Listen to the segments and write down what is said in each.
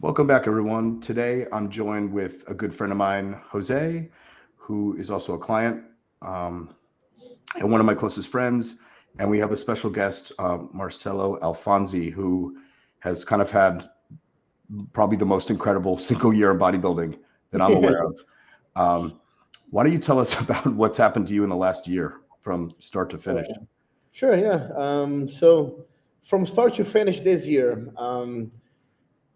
Welcome back, everyone. Today, I'm joined with a good friend of mine, Jose, who is also a client and one of my closest friends. And we have a special guest, Marcello Alfonsi, who has kind of had probably the most incredible single year of bodybuilding that I'm aware of. Why don't you tell us about what's happened to you in the last year from start to finish? Sure, yeah. So from start to finish this year,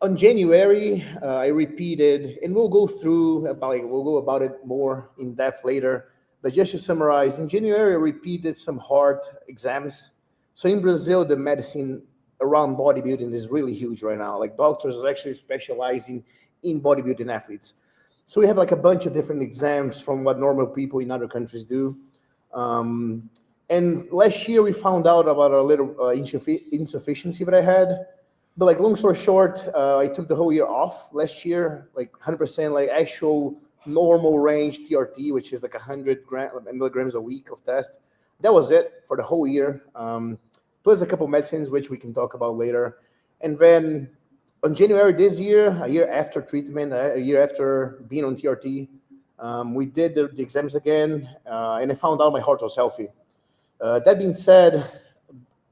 on January, I repeated, and we'll go about it more in depth later. But just to summarize, in January, I repeated some hard exams. So in Brazil, the medicine around bodybuilding is really huge right now. Like doctors are actually specializing in bodybuilding athletes. So we have like a bunch of different exams from what normal people in other countries do. Um, and last year we found out about a little insufficiency that I had. But like long story short, I took the whole year off last year, like 100% like actual normal range TRT, which is like 100 milligrams a week of test. That was it for the whole year. Plus a couple medicines, which we can talk about later. And then on January this year, a year after treatment, a year after being on TRT, we did the exams again, and I found out my heart was healthy. That being said,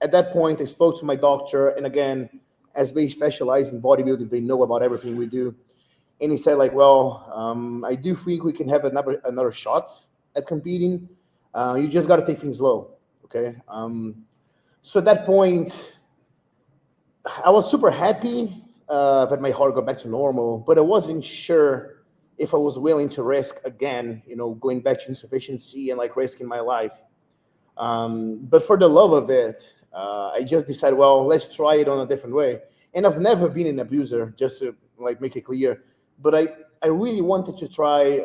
at that point, I spoke to my doctor, and again, as they specialize in bodybuilding, they know about everything we do. And he said, like, well, I do think we can have another shot at competing. You just got to take things slow, okay? So at that point, I was super happy that my heart got back to normal, but I wasn't sure if I was willing to risk again, going back to insufficiency and like risking my life. But for the love of it, I just decided, well, let's try it on a different way. And I've never been an abuser, just to like make it clear. But I really wanted to try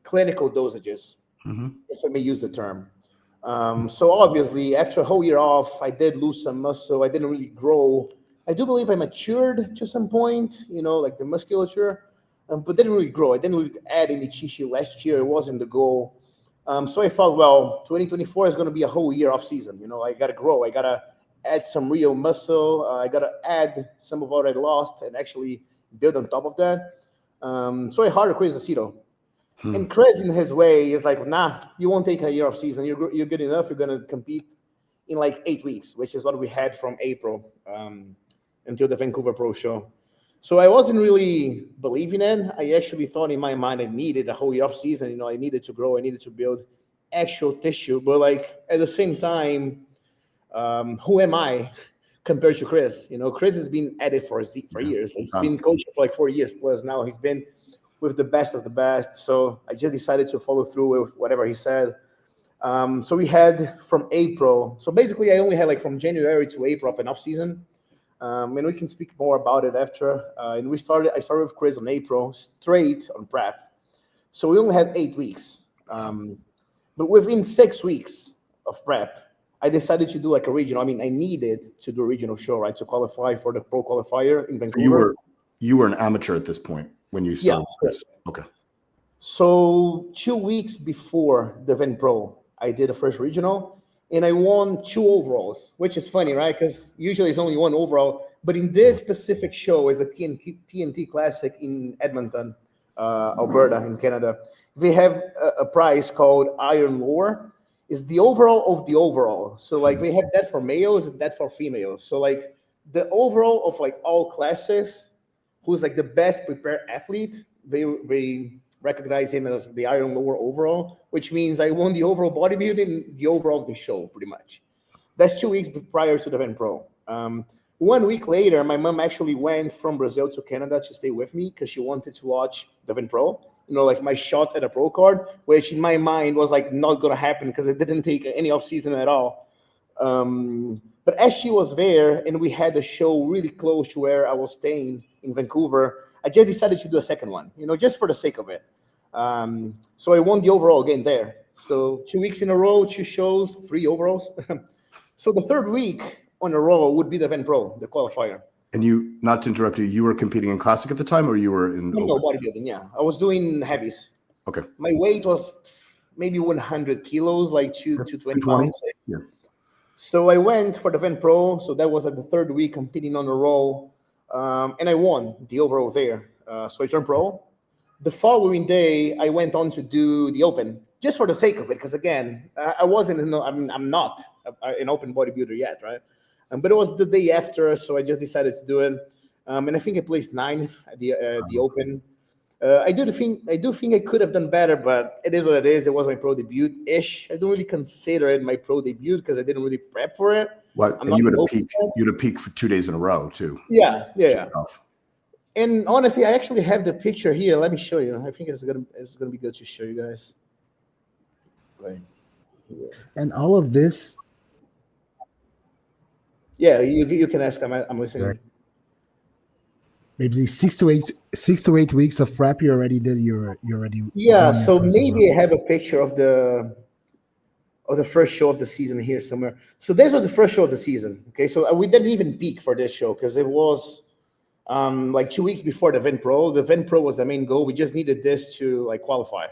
clinical dosages, if I may use the term. So obviously, after a whole year off, I did lose some muscle. I didn't really grow. I do believe I matured to some point, like the musculature, but didn't really grow. I didn't really add any tissue last year. It wasn't the goal. So I thought, well, 2024 is going to be a whole year off season. I got to grow. I got to add some real muscle. I got to add some of what I lost and actually build on top of that. So I hired Chris Aceto. And Chris, in his way, is like, nah, you won't take a year off season. You're good enough. You're going to compete in like 8 weeks, which is what we had from April until the Vancouver Pro Show. So I wasn't really believing it. I actually thought in my mind I needed a whole year off season. I needed to grow. I needed to build actual tissue. But like at the same time, who am I compared to Chris? Chris has been at it for years. He's been coaching for like 4 years plus now. He's been with the best of the best. So I just decided to follow through with whatever he said. So we had from April. So basically, I only had like from January to April of an off season. And we can speak more about it after. And I started with Chris on April, straight on prep. So we only had 8 weeks. But within 6 weeks of prep, I decided to do like a regional. I mean, I needed to do a regional show, right, to qualify for the pro qualifier in Vancouver. You were an amateur at this point when you started. Yeah. Okay. So 2 weeks before the Van Pro, I did the first regional. And I won 2 overalls, which is funny, right? Because usually it's only 1 overall. But in this specific show, is the TNT Classic in Edmonton, Alberta, in Canada. They have a prize called Iron Lore. It's the overall of the overall. So like they have that for males and that for females. So like the overall of like all classes, who's like the best prepared athlete, they recognize him as the Iron Lore overall, which means I won the overall bodybuilding, the overall of the show, pretty much. That's 2 weeks prior to the Van Pro. 1 week later, my mom actually went from Brazil to Canada to stay with me because she wanted to watch the Van Pro. Like my shot at a pro card, which in my mind was like not going to happen because I didn't take any off season at all. But as she was there and we had a show really close to where I was staying in Vancouver, I just decided to do a second one, just for the sake of it. So I won the overall again there. So 2 weeks in a row, 2 shows, 3 overalls. So the third week on a row would be the Van Pro, the qualifier. And you, not to interrupt you were competing in classic at the time, or you were in? No, bodybuilding. Yeah, I was doing heavies. Okay. My weight was maybe 100 kilos, like 220 pounds. Yeah. So I went for the Van Pro. So that was at the third week competing on a row. and I won the overall there. So I turned pro. The following day, I went on to do the open just for the sake of it, because again, I wasn't. I'm not an open bodybuilder yet, right? But it was the day after, so I just decided to do it. And I think I placed ninth at the open. I do think I could have done better, but it is what it is. It was my pro debut-ish. I don't really consider it my pro debut because I didn't really prep for it. What? And you had a peak. You had a peak for 2 days in a row too. Yeah. And honestly, I actually have the picture here. Let me show you. I think it's gonna be good to show you guys. Right here. And all of this. Yeah, you can ask. I'm listening. Right. Maybe 6 to 8 weeks of prep. You already did. You already. Yeah. So maybe I have a picture of the first show of the season here somewhere. So this was the first show of the season. Okay, so we didn't even peak for this show because it was like 2 weeks before the Vent Pro. The Vent Pro was the main goal. We just needed this to like qualify.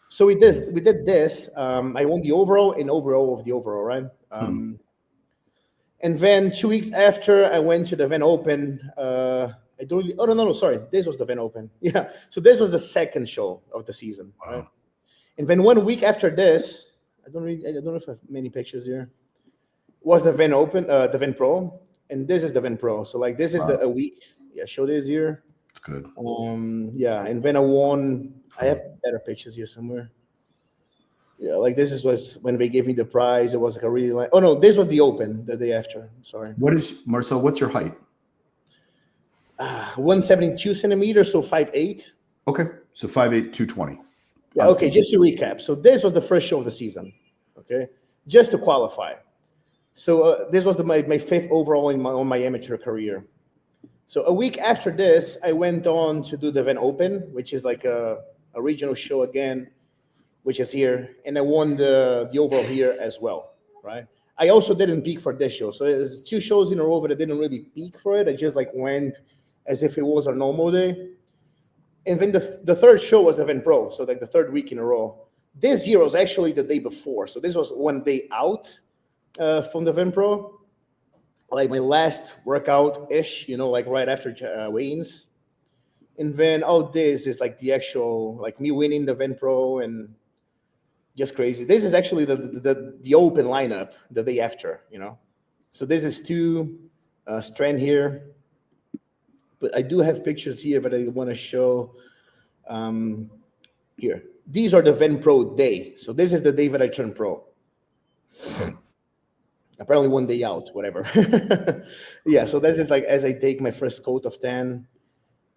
So we did this. I won the overall and overall of the overall, right? And then 2 weeks after, I went to the Vent Open. I don't really. Oh no, sorry. This was the Vent Open. Yeah. So this was the second show of the season, right? And then 1 week after this, I don't know if I have many pictures here. Was the Vent Open, the Vent Pro, and this is the Vent Pro. So like this is a week. Yeah, show this here. It's good. Yeah, and then I won. I have better pictures here somewhere. Yeah, like this was when they gave me the prize. It was like a really like. Oh no, this was the Open the day after. Sorry. What is Marcel? What's your height? 172 centimeters, so 5'8". Okay, so 5'8", 220. Yeah. Okay, just to recap. So this was the first show of the season. Okay, just to qualify. So this was my fifth overall on my amateur career. So a week after this, I went on to do the Vent Open, which is like a regional show again, which is here, and I won the overall here as well, right? I also didn't peak for this show, so there's 2 shows in a row, but I didn't really peak for it. I just like went as if it was a normal day. And then the third show was the Vent Pro, so like the third week in a row. This year was actually the day before, so this was 1 day out from the Vent Pro, like my last workout-ish, like right after weigh-ins. And then all this is like the actual, like me winning the Vent Pro and just crazy. This is actually the open lineup the day after, So this is 2 strand here. But I do have pictures here that I want to show here. These are the Vent Pro day. So this is the day that I turned pro. Apparently 1 day out, whatever. Yeah, so this is like as I take my first coat of tan.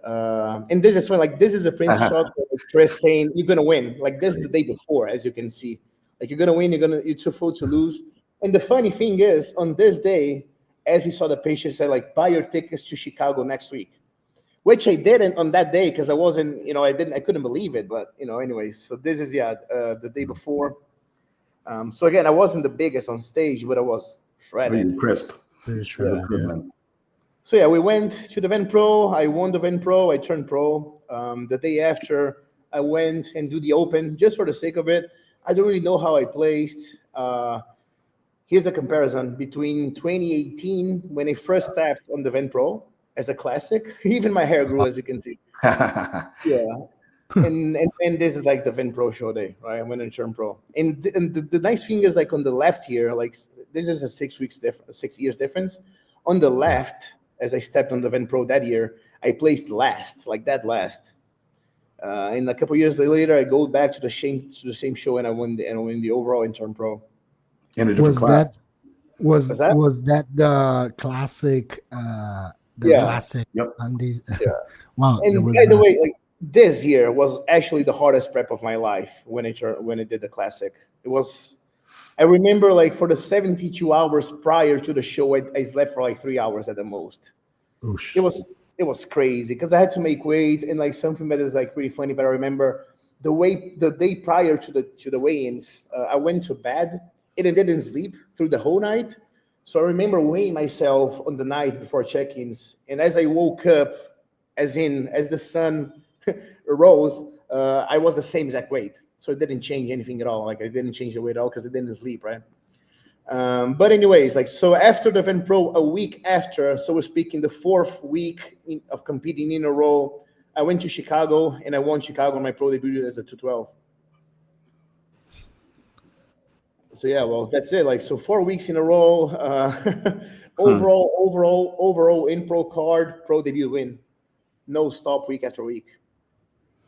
And this is when this is a print shot with Chris saying you're gonna win. Like this is the day before, as you can see. Like you're gonna win, you're too full to lose. And the funny thing is, on this day, as he saw the page, he said like buy your tickets to Chicago next week. Which I didn't on that day because I wasn't, I couldn't believe it. But anyways, so this is the day before. So again, I wasn't the biggest on stage, but I was shredded. Crisp. Very shredded, yeah. So yeah, we went to the Vent Pro. I won the Vent Pro. I turned pro. The day after, I went and do the Open just for the sake of it. I don't really know how I placed. Here's a comparison between 2018 when I first tapped on the Vent Pro as a classic. Even my hair grew, as you can see. Yeah. and this is like the Vent Pro show day, right? I went and turned pro. And the nice thing is like on the left here, like this is a 6 years difference. On the left, as I stepped on the Vent Pro that year, I placed last, like that last. And a couple years later, I go back to the same show and I win the overall and turned pro. In a different class. Was that the classic? Classic. Yep. Yeah. Wow. And by the way, like this year was actually the hardest prep of my life when I did the classic. It was. I remember like for the 72 hours prior to the show, I slept for like 3 hours at the most. Oosh. It was crazy because I had to make weight and like something that is like pretty funny. But I remember the day prior to the weigh-ins, I went to bed and I didn't sleep through the whole night. So I remember weighing myself on the night before check-ins, and as I woke up, as the sun rose, I was the same exact weight. So it didn't change anything at all. Like I didn't change the weight at all because I didn't sleep, right? But anyways, like, so after the Event Pro, a week after, so we're speaking the 4th week of competing in a row, I went to Chicago and I won Chicago on my pro debut as a 212. So yeah, well, that's it. Like, so 4 weeks in a row, overall in pro card, pro debut win, no stop week after week.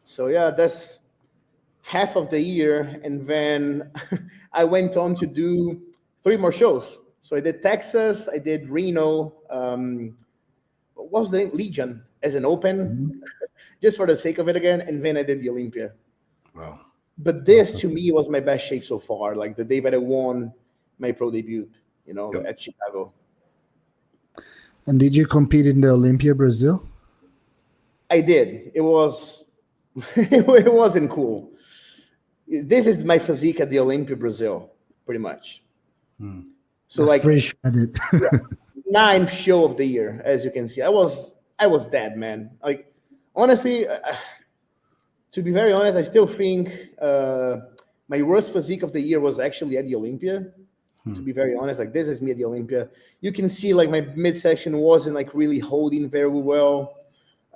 So yeah, that's half of the year. And then I went on to do 3 more shows. So I did Texas, I did Reno, what was the Legion as an open, just for the sake of it again, and then I did the Olympia. Wow. But this to me was my best shape so far, like the day that I won my pro debut, at Chicago. And did you compete in the Olympia, Brazil? I did. It was it wasn't cool. This is my physique at the Olympia Brazil, pretty much. So that's like pretty shredded. 9th show of the year, as you can see. I was dead, man. Like, honestly, to be very honest, I still think my worst physique of the year was actually at the Olympia. To be very honest, like, this is me at the Olympia. You can see like my midsection wasn't like really holding very well.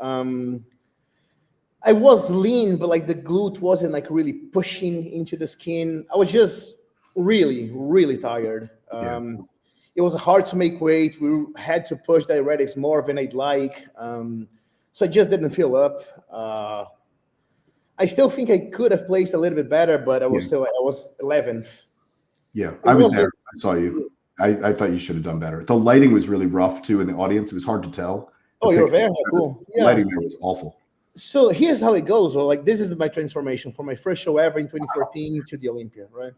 I was lean, but like the glute wasn't like really pushing into the skin. I was just really, really tired. It was hard to make weight. We had to push diuretics more than I'd like. So I just didn't feel up. I still think I could have placed a little bit better, but I was 11th. Yeah, I was there. I saw you. I thought you should have done better. The lighting was really rough too in the audience. It was hard to tell. Oh, you're there? Cool. The lighting there was awful. So here's how it goes. Well, like, this is my transformation from my first show ever in 2014 to the Olympia, right?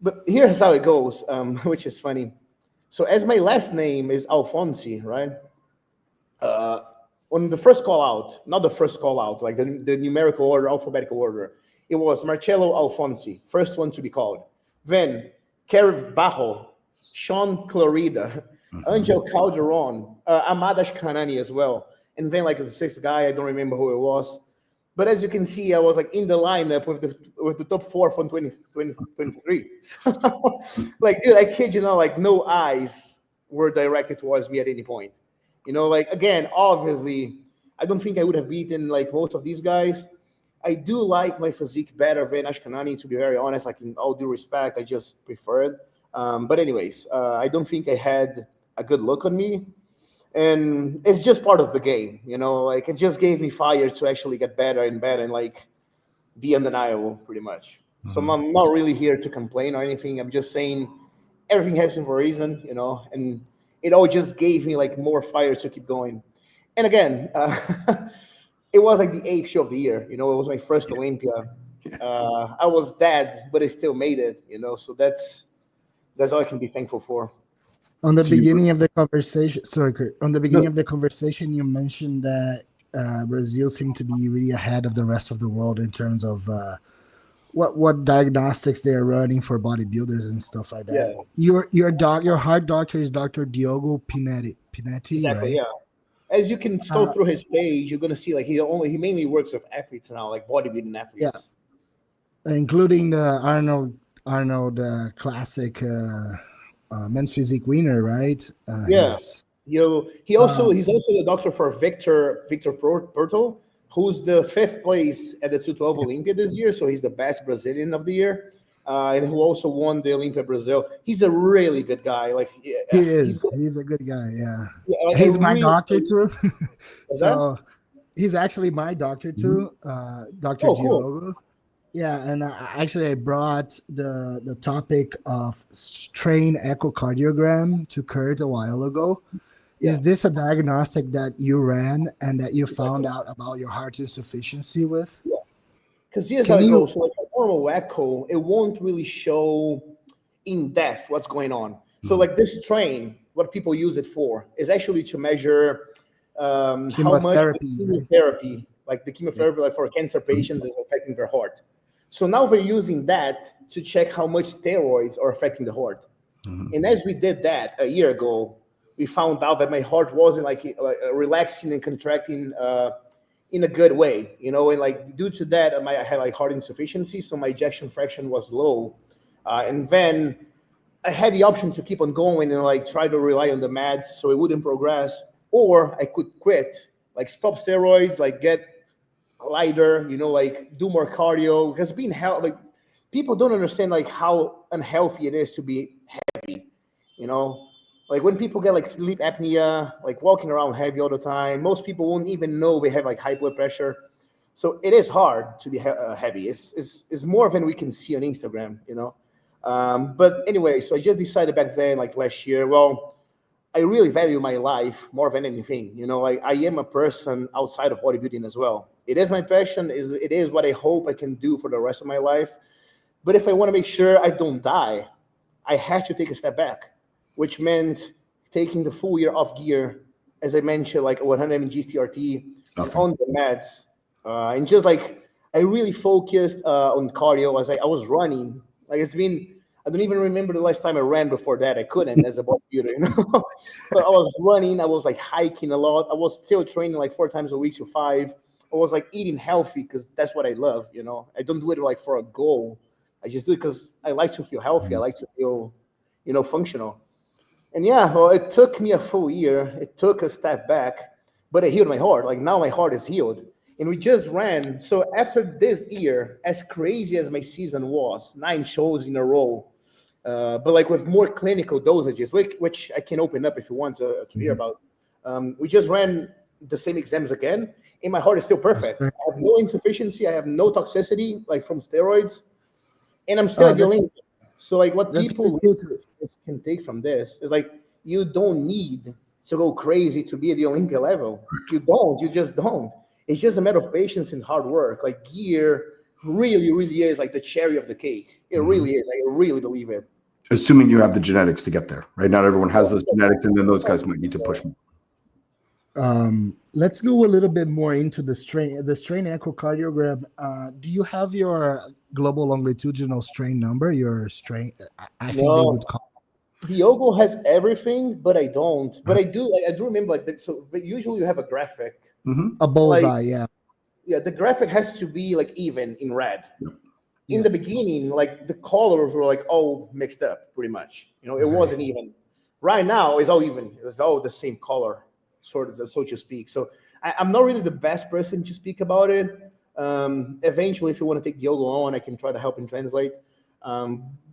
But here's how it goes, which is funny. So as my last name is Alfonsi, right? On the first call out, not the first call out, like the numerical order, alphabetical order, it was Marcello Alfonsi, first one to be called. Then Kerev Bajo, Sean Clarida, Angel Calderon, Amadash Kanani as well. And then like the 6th guy, I don't remember who it was. But as you can see, I was like in the lineup with the top 4 from 2023. So, like, dude, I kid you not, like no eyes were directed towards me at any point. Like, again, obviously, I don't think I would have beaten like most of these guys. I do like my physique better than Ashkanani, to be very honest. Like, in all due respect, I just prefer it. But anyways, I don't think I had a good look on me. And it's just part of the game, like it just gave me fire to actually get better and better and like be undeniable pretty much. So I'm not really here to complain or anything. I'm just saying everything happens for a reason, and it all just gave me like more fire to keep going. And again, it was like the 8th show of the year, it was my first Olympia. I was dead, but I still made it, so that's all I can be thankful for. On the beginning of the conversation, sorry, Kurt, on the beginning of the conversation, you mentioned that Brazil seemed to be really ahead of the rest of the world in terms of what diagnostics they're running for bodybuilders and stuff like that. Yeah. Your heart doctor is Dr. Diogo Pinetti, exactly, right? Yeah. As you can scroll through his page, you're gonna see like he mainly works with athletes now, like bodybuilding athletes. Yeah, including the Arnold classic. Men's physique winner, right? He's also the doctor for Victor Porto, who's the 5th place at the 212 Olympia this year. So he's the best Brazilian of the year, and who also won the Olympia Brazil. He's a really good guy. Like, he is. He's a good guy. Yeah, like, he's my doctor too. So he's actually my doctor too, Dr. Diogo. Cool. Yeah, and actually I brought the topic of strain echocardiogram to Kurt a while ago. Is this a diagnostic that you ran and that you found out about your heart insufficiency with? Yeah, because here's how it goes. So like a normal echo, it won't really show in depth what's going on. So like this strain, what people use it for is actually to measure how much chemotherapy, like the chemotherapy like for cancer patients is affecting their heart. So now we're using that to check how much steroids are affecting the heart. And as we did that a year ago, we found out that my heart wasn't like relaxing and contracting in a good way, and like due to that, I had like heart insufficiency, so my ejection fraction was low. And then I had the option to keep on going and like try to rely on the meds so it wouldn't progress, or I could quit, like stop steroids, like get lighter, like do more cardio. Because being like people don't understand like how unhealthy it is to be heavy, like when people get like sleep apnea, like walking around heavy all the time, most people won't even know they have like high blood pressure. So it is hard to be heavy. It's more than we can see on Instagram, but anyway, so I just decided back then, like last year, well, I really value my life more than anything. Like I am a person outside of bodybuilding as well. It is my passion. It is what I hope I can do for the rest of my life. But if I want to make sure I don't die, I had to take a step back, which meant taking the full year off gear, as I mentioned, like 100 mg TRT on the meds, and just like I really focused on cardio as I was running. Like I don't even remember the last time I ran before that. I couldn't as a bodybuilder, But I was running. I was like hiking a lot. I was still training like 4 times a week to 5. I was like eating healthy because that's what I love, I don't do it like for a goal. I just do it because I like to feel healthy. I like to feel, functional. And yeah, well, it took me a full year. It took a step back, but it healed my heart. Like now my heart is healed. And we just ran. So after this year, as crazy as my season was, 9 shows in a row, but like with more clinical dosages, which I can open up if you want to hear about. We just ran the same exams again, and my heart is still perfect. I have no insufficiency. I have no toxicity, like from steroids, and I'm still at the Olympia. So like what people can take from this is like you don't need to go crazy to be at the Olympia level. You just don't. It's just a matter of patience and hard work. Like gear really, really is like the cherry of the cake. It really is. I really believe it. Assuming you have the genetics to get there, right? Not everyone has those genetics, and then those guys might need to push more. Let's go a little bit more into the strain echocardiogram. Do you have your global longitudinal strain number? Your strain, I think they would call. Diogo has everything, but I don't. But I do. I do remember so usually you have a graphic, a bullseye, yeah. Yeah, the graphic has to be like even in red. In the beginning, like the colors were like all mixed up, pretty much. It wasn't even. Right now, it's all even. It's all the same color, sort of, so to speak. So I'm not really the best person to speak about it. Eventually, if you want to take Diogo on, I can try to help him translate.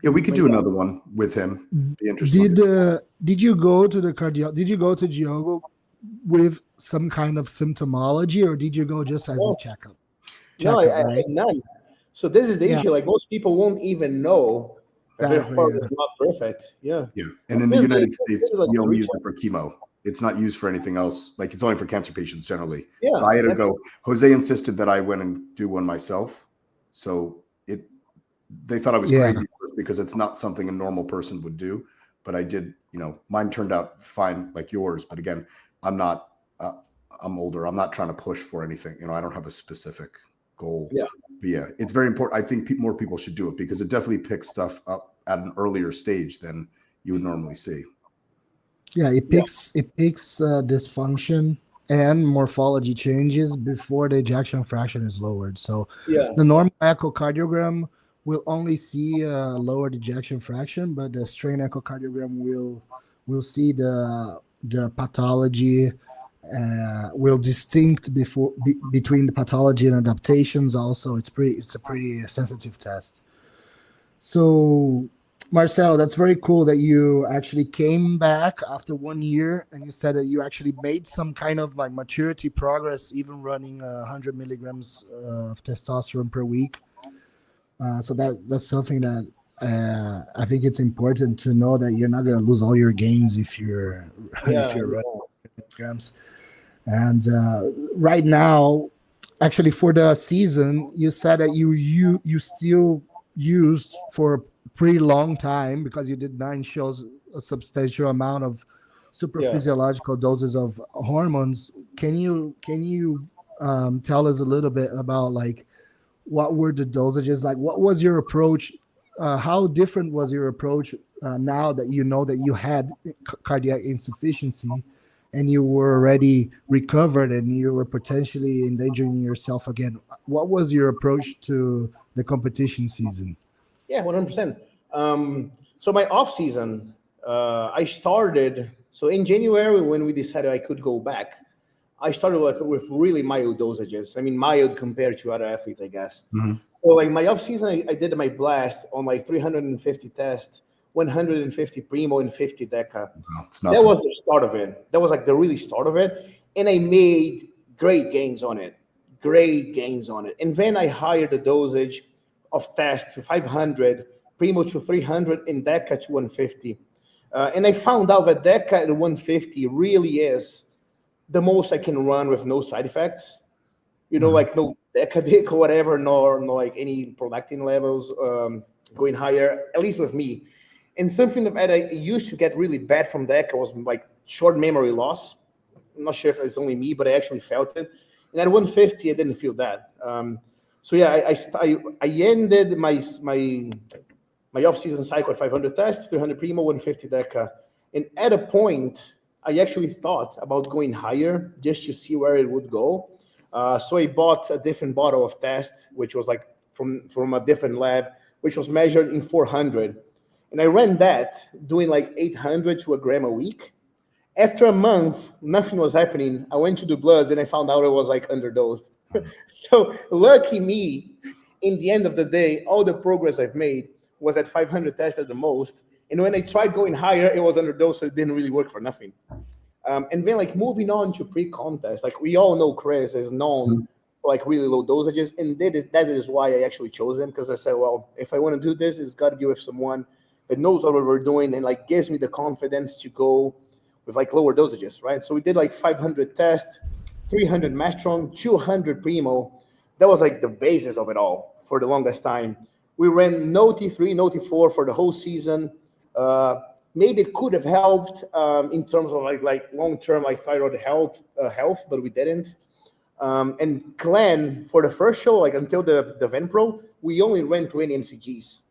We could do another one with him. Be interesting. Did you go to the cardio? Did you go to Diogo with some kind of symptomology, or did you go just as a checkup? No, I had none. So this is the issue. Like most people won't even know their heart is not perfect. Yeah. And in the United States, we only use it for chemo. It's not used for anything else. Like it's only for cancer patients generally. So I had to go. Jose insisted that I went and do one myself. So they thought I was crazy because it's not something a normal person would do. But I did, mine turned out fine like yours. But again, I'm older. I'm not trying to push for anything. I don't have a specific goal. But it's very important. I think more people should do it because it definitely picks stuff up at an earlier stage than you would normally see. Yeah, it picks dysfunction and morphology changes before the ejection fraction is lowered. So the normal echocardiogram will only see lowered ejection fraction, but the strain echocardiogram will see the pathology. Will distinct between the pathology and adaptations. Also, it's a pretty sensitive test. So, Marcello, that's very cool that you actually came back after 1 year, and you said that you actually made some kind of like maturity progress, even running 100 milligrams of testosterone per week. So that's something that I think it's important to know, that you're not going to lose all your gains if you're running milligrams. And right now, actually for the season, you said that you still used for a pretty long time, because you did 9 shows, a substantial amount of super physiological doses of hormones. Can you tell us a little bit about like what were the dosages like? What was your approach? How different was your approach now that you know that you had cardiac insufficiency and you were already recovered and you were potentially endangering yourself again? What was your approach to the competition season? Yeah, 100%. So my off season, I started. So in January, when we decided I could go back, I started like with really mild dosages. I mean, mild compared to other athletes, I guess. Mm-hmm. So like my off season, I did my blast on like 350 tests, 150 primo, and 50 deca. No, that was the start of it. That was like the really start of it, and I made great gains on it. And then I hired the dosage of test to 500, primo to 300, and deca to 150. And I found out that deca at 150 really is the most I can run with no side effects. Like no decadic or whatever, nor like any prolactin levels going higher, at least with me. And something that I used to get really bad from deca was like short memory loss. I'm not sure if it's only me, but I actually felt it. And at 150, I didn't feel that. So yeah, I ended my off-season cycle at 500 tests, 300 primo, 150 deca. And at a point, I actually thought about going higher just to see where it would go. So I bought a different bottle of test, which was like from a different lab, which was measured in 400. And I ran that doing like 800 to a gram a week. After a month, nothing was happening. I went to do bloods and I found out it was like underdosed. So lucky me, in the end of the day, all the progress I've made was at 500 tests at the most. And when I tried going higher, it was underdosed, so it didn't really work for nothing. And then like moving on to pre-contest, like we all know Chris is known for like really low dosages. And that is why I actually chose him, because I said, well, if I want to do this, it's got to be with someone that knows what we're doing and like gives me the confidence to go with like lower dosages, right? So we did like 500 tests, 300 Mastron, 200 Primo. That was like the basis of it all for the longest time. We ran no T3, no T4 for the whole season. Maybe it could have helped in terms of like long-term like thyroid health, but we didn't. And Glenn, for the first show, like until the Venpro, we only ran 20 MCGs.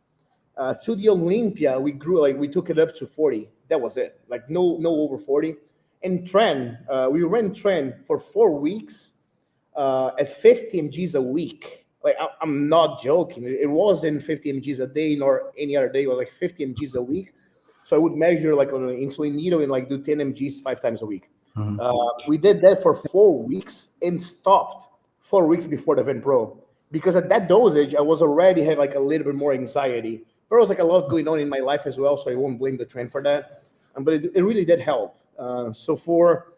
To the Olympia, we grew, like we took it up to 40. That was it. Like no over 40. And Tren, we ran Tren for 4 weeks at 50 mgs a week. Like I'm not joking. It wasn't 50 mgs a day nor any other day. It was like 50 mgs a week. So I would measure like on an insulin needle and like do 10 mgs 5 times a week. We did that for 4 weeks and stopped 4 weeks before the Venpro, because at that dosage I was already had like a little bit more anxiety. There was like a lot going on in my life as well, so I won't blame the Tren for that. But it really did help. So for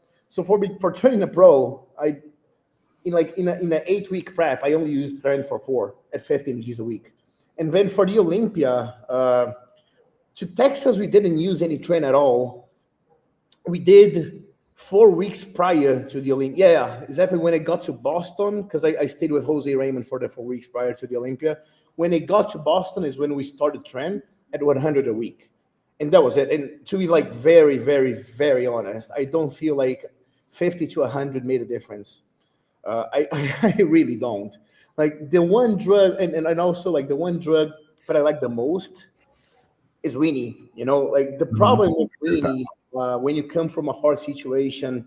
turning a pro, in an 8-week prep, I only used Tren for 4 at 15 mgs a week. And then for the Olympia, to Texas, we didn't use any Tren at all. We did 4 weeks prior to the Olympia. Yeah, exactly. When I got to Boston, because I stayed with Jose Raymond for the 4 weeks prior to the Olympia. When I got to Boston is when we started Tren at 100 a week. And that was it. And to be like very, very, very honest, I don't feel like 50 to 100 made a difference. I really don't. Like the one drug, and also like the one drug that I like the most is weenie. Like the problem with weenie, when you come from a hard situation,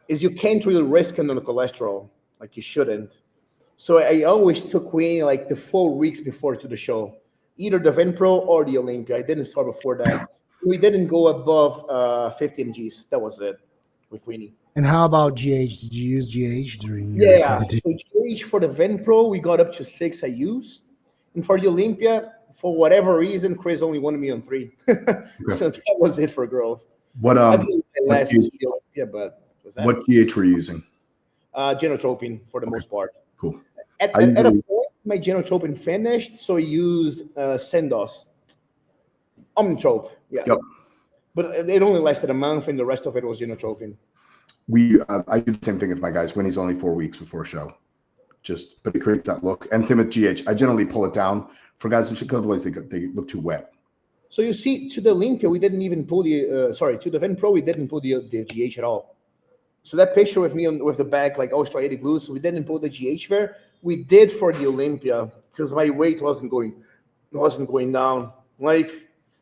is you can't really risk it on the cholesterol, like you shouldn't. So I always took weenie like the 4 weeks before to the show, either the Venpro or the Olympia. I didn't start before that. We didn't go above 50 mgs. That was it with weenie. And how about GH? Did you use GH during your competition? So GH for the Venpro, we got up to 6 IUs. And for the Olympia, for whatever reason, Chris only wanted me on 3. So that was it for growth. What GH were you using? Genotropin for the most part. Cool. At a point, my Genotropin finished, so I used Sendos. Omnitrope, yeah. Yep. But it only lasted a month, and the rest of it was Genotropin. I do the same thing with my guys when he's only 4 weeks before show. But it creates that look. And same with GH. I generally pull it down for guys in Chicago, otherwise they look too wet. So you see, to the Olympia, we didn't even pull to the Venpro, we didn't pull the GH at all. So that picture with me with the back, like all striated glutes, we didn't pull the GH there. We did for the Olympia because my weight wasn't going down. Like,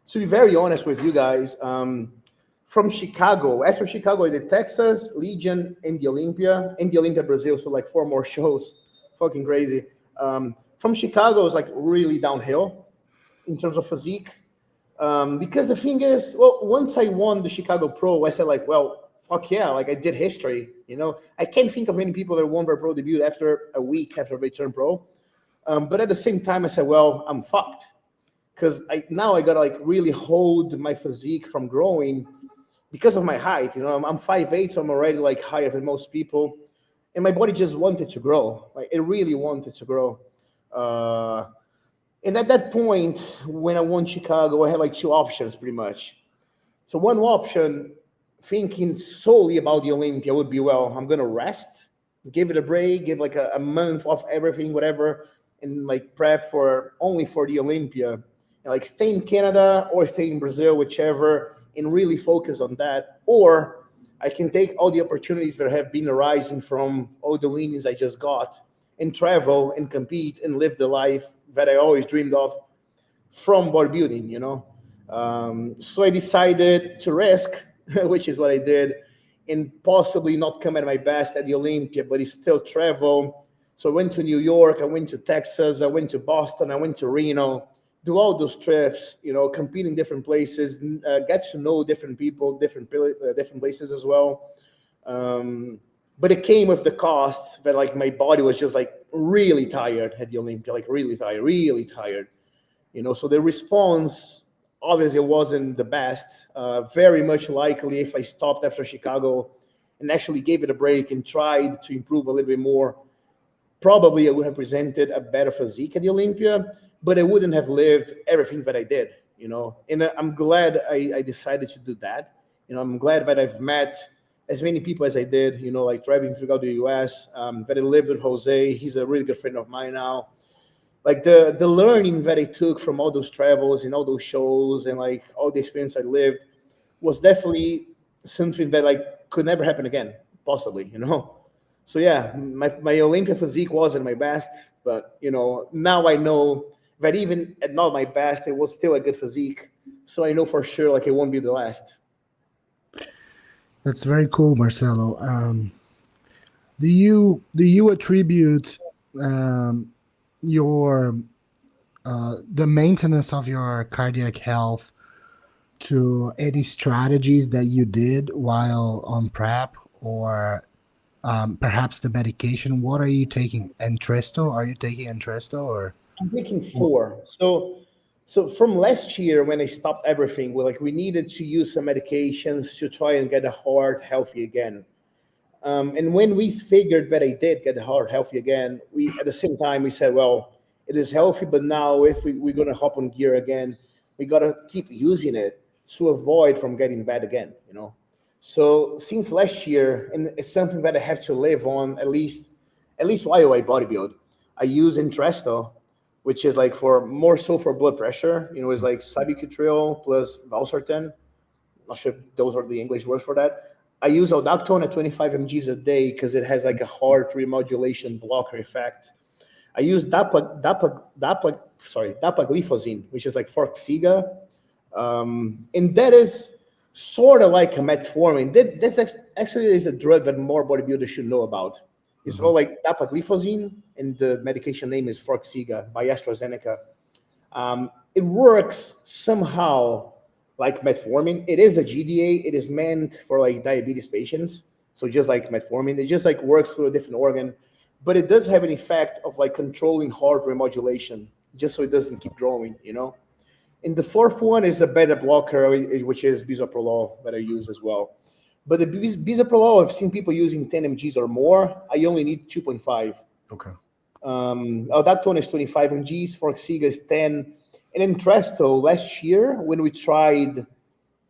to be very honest with you guys, from Chicago, after Chicago, I did Texas, Legion, and the Olympia Brazil. So like 4 more shows, fucking crazy. From Chicago, it was like really downhill in terms of physique. Because the thing is, well, once I won the Chicago Pro, I said like, well, fuck yeah, like I did history. I can't think of many people that won their pro debut after a week after they turned pro. But at the same time, I said, well, I'm fucked, because now I gotta like really hold my physique from growing because of my height. I'm 5'8", so I'm already like higher than most people, and my body just wanted to grow. Like it really wanted to grow. And at that point, when I won Chicago, I had like two options pretty much. So one option, thinking solely about the Olympia, would be, well, I'm gonna rest, give it a break, give like a month off everything, whatever, and like prep for only for the Olympia, and like stay in Canada or stay in Brazil, whichever, and really focus on that. Or I can take all the opportunities that have been arising from all the winnings I just got and travel and compete and live the life that I always dreamed of from bodybuilding. So I decided to risk, which is what I did, and possibly not come at my best at the Olympia, but still travel. So I went to New York, I went to Texas, I went to Boston, I went to Reno, do all those trips, compete in different places, get to know different people, different places as well. But it came with the cost that like my body was just like really tired at the Olympia, like really tired. So the response obviously wasn't the best. Very much likely if I stopped after Chicago and actually gave it a break and tried to improve a little bit more, probably I would have presented a better physique at the Olympia, but I wouldn't have lived everything that I did, and I'm glad I decided to do that. I'm glad that I've met as many people as I did, like traveling throughout the US, that I lived with Jose. He's a really good friend of mine now. Like the learning that I took from all those travels and all those shows and like all the experience I lived was definitely something that like could never happen again, possibly. So yeah, my Olympia physique wasn't my best, but now I know that even at not my best, it was still a good physique. So I know for sure like it won't be the last. That's very cool, Marcello. Do you attribute your the maintenance of your cardiac health to any strategies that you did while on prep, or perhaps the medication? What are you taking? Entresto? Are you taking Entresto or? I'm taking 4. So from last year when I stopped everything, we needed to use some medications to try and get the heart healthy again. And when we figured that I did get the heart healthy again, we at the same time we said, well, it is healthy, but now if we're gonna hop on gear again, we gotta keep using it to avoid from getting bad again. So since last year, and it's something that I have to live on at least while I bodybuild, I use Entresto, which is like for more so for blood pressure. It's like sabicutril plus valsartan. Not sure if those are the English words for that. I use Aldactone at 25 mgs a day because it has like a heart remodulation blocker effect. I use dapagliflozin, which is like Forxiga, and that is sort of like a metformin. That's actually is a drug that more bodybuilders should know about. It's all like dapagliflozin, and the medication name is Forxiga by AstraZeneca. It works somehow like metformin. It is a GDA. It is meant for like diabetes patients. So just like metformin, it just like works through a different organ, but it does have an effect of like controlling heart remodulation, just so it doesn't keep growing. And the fourth one is a beta blocker, which is bisoprolol that I use as well. But the bisoprolol, I've seen people using 10 mgs or more. I only need 2.5. Okay. Aldactone is 25 mgs, Forxiga is 10. And Entresto, last year, when we tried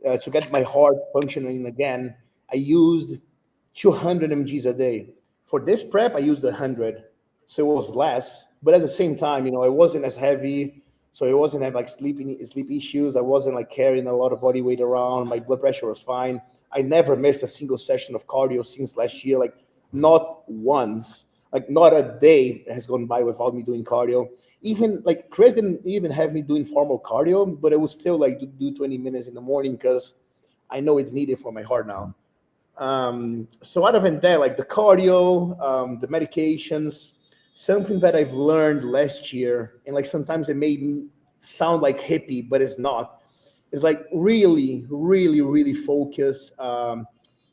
to get my heart functioning again, I used 200 mgs a day. For this prep, I used 100. So it was less. But at the same time, it wasn't as heavy. So it wasn't have like sleep issues. I wasn't like carrying a lot of body weight around. My blood pressure was fine. I never missed a single session of cardio since last year, like not once. Like not a day has gone by without me doing cardio. Even like Chris didn't even have me doing formal cardio, but I would still like do 20 minutes in the morning because I know it's needed for my heart now. So other than that, like the cardio, the medications, something that I've learned last year, and like sometimes it may sound like hippie, but it's not, is like really, really, really focus on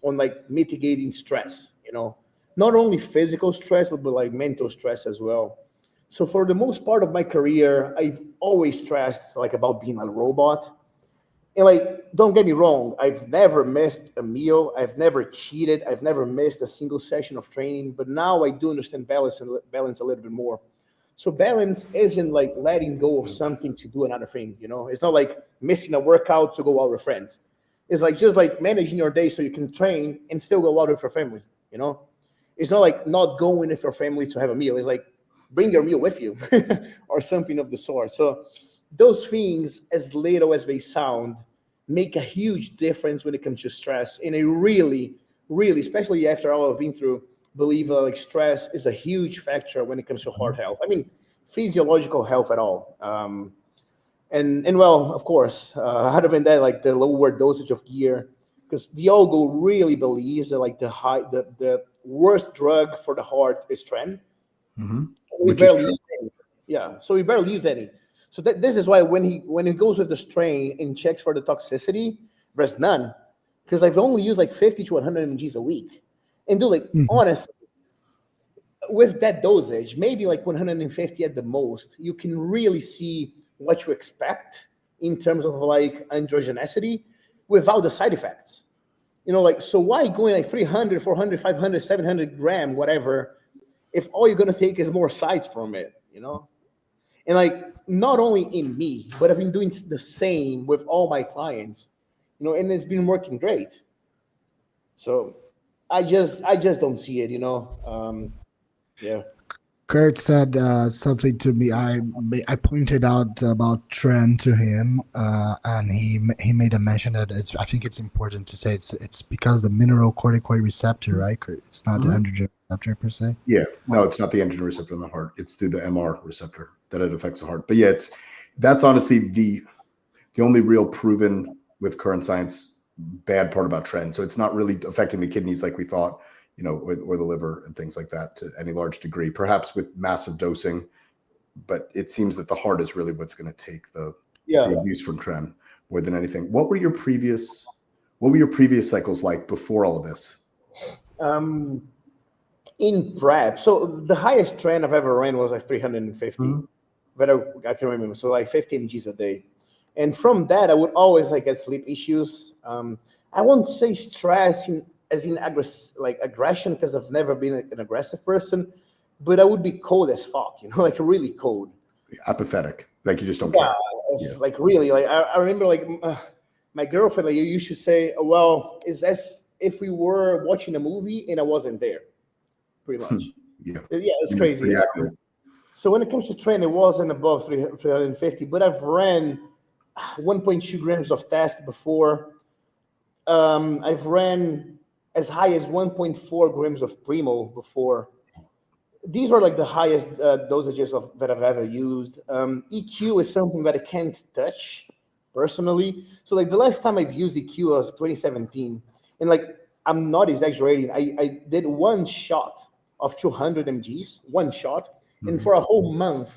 like mitigating stress, not only physical stress, but like mental stress as well. So for the most part of my career, I've always stressed like about being a robot. And like, don't get me wrong, I've never missed a meal, I've never cheated, I've never missed a single session of training, but now I do understand balance and balance a little bit more. So balance isn't like letting go of something to do another thing, It's not like missing a workout to go out with friends. It's like just like managing your day so you can train and still go out with your family, It's not like not going with your family to have a meal. It's like bring your meal with you or something of the sort. So those things, as little as they sound, make a huge difference when it comes to stress. And I really, really, especially after all I've been through, believe like stress is a huge factor when it comes to heart health. I mean, physiological health at all. And well, of course, other than that, like the lower dosage of gear, because Diogo really believes that like the worst drug for the heart is tren. Mm-hmm. We barely use any. Yeah, so we barely use any. So this is why when he goes with the strain and checks for the toxicity, there's none, because I've only used like 50 to 100 mgs a week, and do like honestly, with that dosage, maybe like 150 at the most, you can really see what you expect in terms of like androgenicity without the side effects. Like, so why going like 300, 400, 500, 700 gram, whatever, if all you're going to take is more sides from it, And like, not only in me, but I've been doing the same with all my clients, and it's been working great. So I just don't see it, yeah. Kurt said something to me. I pointed out about tren to him, and he made a mention that I think it's important to say it's because the mineralocorticoid receptor, right, Kurt? It's not the androgen receptor per se. Yeah, no, it's not the androgen receptor in the heart. It's through the MR receptor that it affects the heart. But yeah, that's honestly the only real proven with current science bad part about tren. So it's not really affecting the kidneys like we thought, or the liver and things like that to any large degree, perhaps with massive dosing. But it seems that the heart is really what's going to take the abuse from tren more than anything. What were your previous cycles like before all of this? In prep, so the highest tren I've ever ran was like 350, but I can remember. So like 15 mgs a day. And from that, I would always like get sleep issues. I won't say stress as in aggression, because I've never been an aggressive person, but I would be cold as fuck, like really cold. Apathetic, like you just don't care. Yeah. Like really, like I remember like my girlfriend, like you used to say, well, is as if we were watching a movie and I wasn't there, pretty much. Yeah, it's crazy. So when it comes to train, it wasn't above 350, but I've ran 1.2 grams of test before. I've ran as high as 1.4 grams of primo before. These were like the highest dosages that I've ever used. EQ is something that I can't touch personally. So like the last time I've used EQ was 2017. And like, I'm not exaggerating. I did one shot of 200 mgs, one shot. And for a whole month,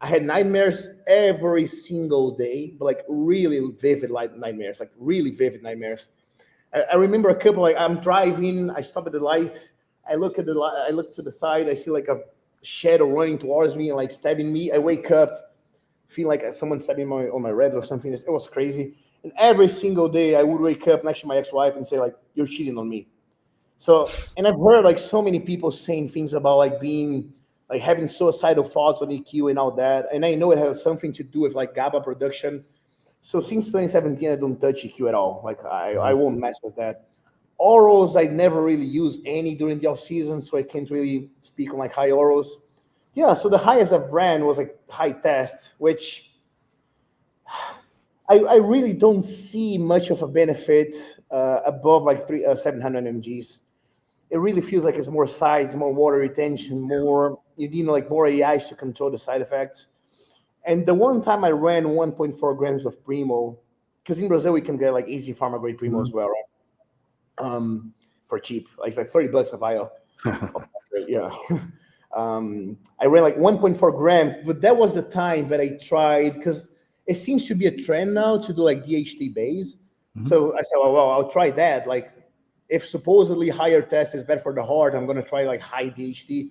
I had nightmares every single day, but like really vivid nightmares, like really vivid nightmares. I remember a couple, like I'm driving, I stop at the light, I look to the side, I see like a shadow running towards me and like stabbing me. I wake up, feel like someone stabbing on my ribs or something. It was crazy. And every single day I would wake up next to my ex-wife and say like, you're cheating on me. So, and I've heard like so many people saying things about like being, like having suicidal thoughts on EQ and all that. And I know it has something to do with like GABA production. So since 2017, I don't touch EQ at all. Like I won't mess with that. Orals, I never really use any during the off season, so I can't really speak on like high orals. Yeah, so the highest I've ran was like high test, which I really don't see much of a benefit above like 700 mgs. It really feels like it's more sides, more water retention, more you need like more AIs to control the side effects. And the one time I ran 1.4 grams of primo, because in Brazil we can get like easy pharma grade primo as well, right? For cheap, like it's like $30 a vial. Yeah. I ran like 1.4 grams, but that was the time that I tried, because it seems to be a trend now to do like DHT base. Mhm. So I said, well, I'll try that. Like, if supposedly higher test is better for the heart, I'm gonna try like high DHT.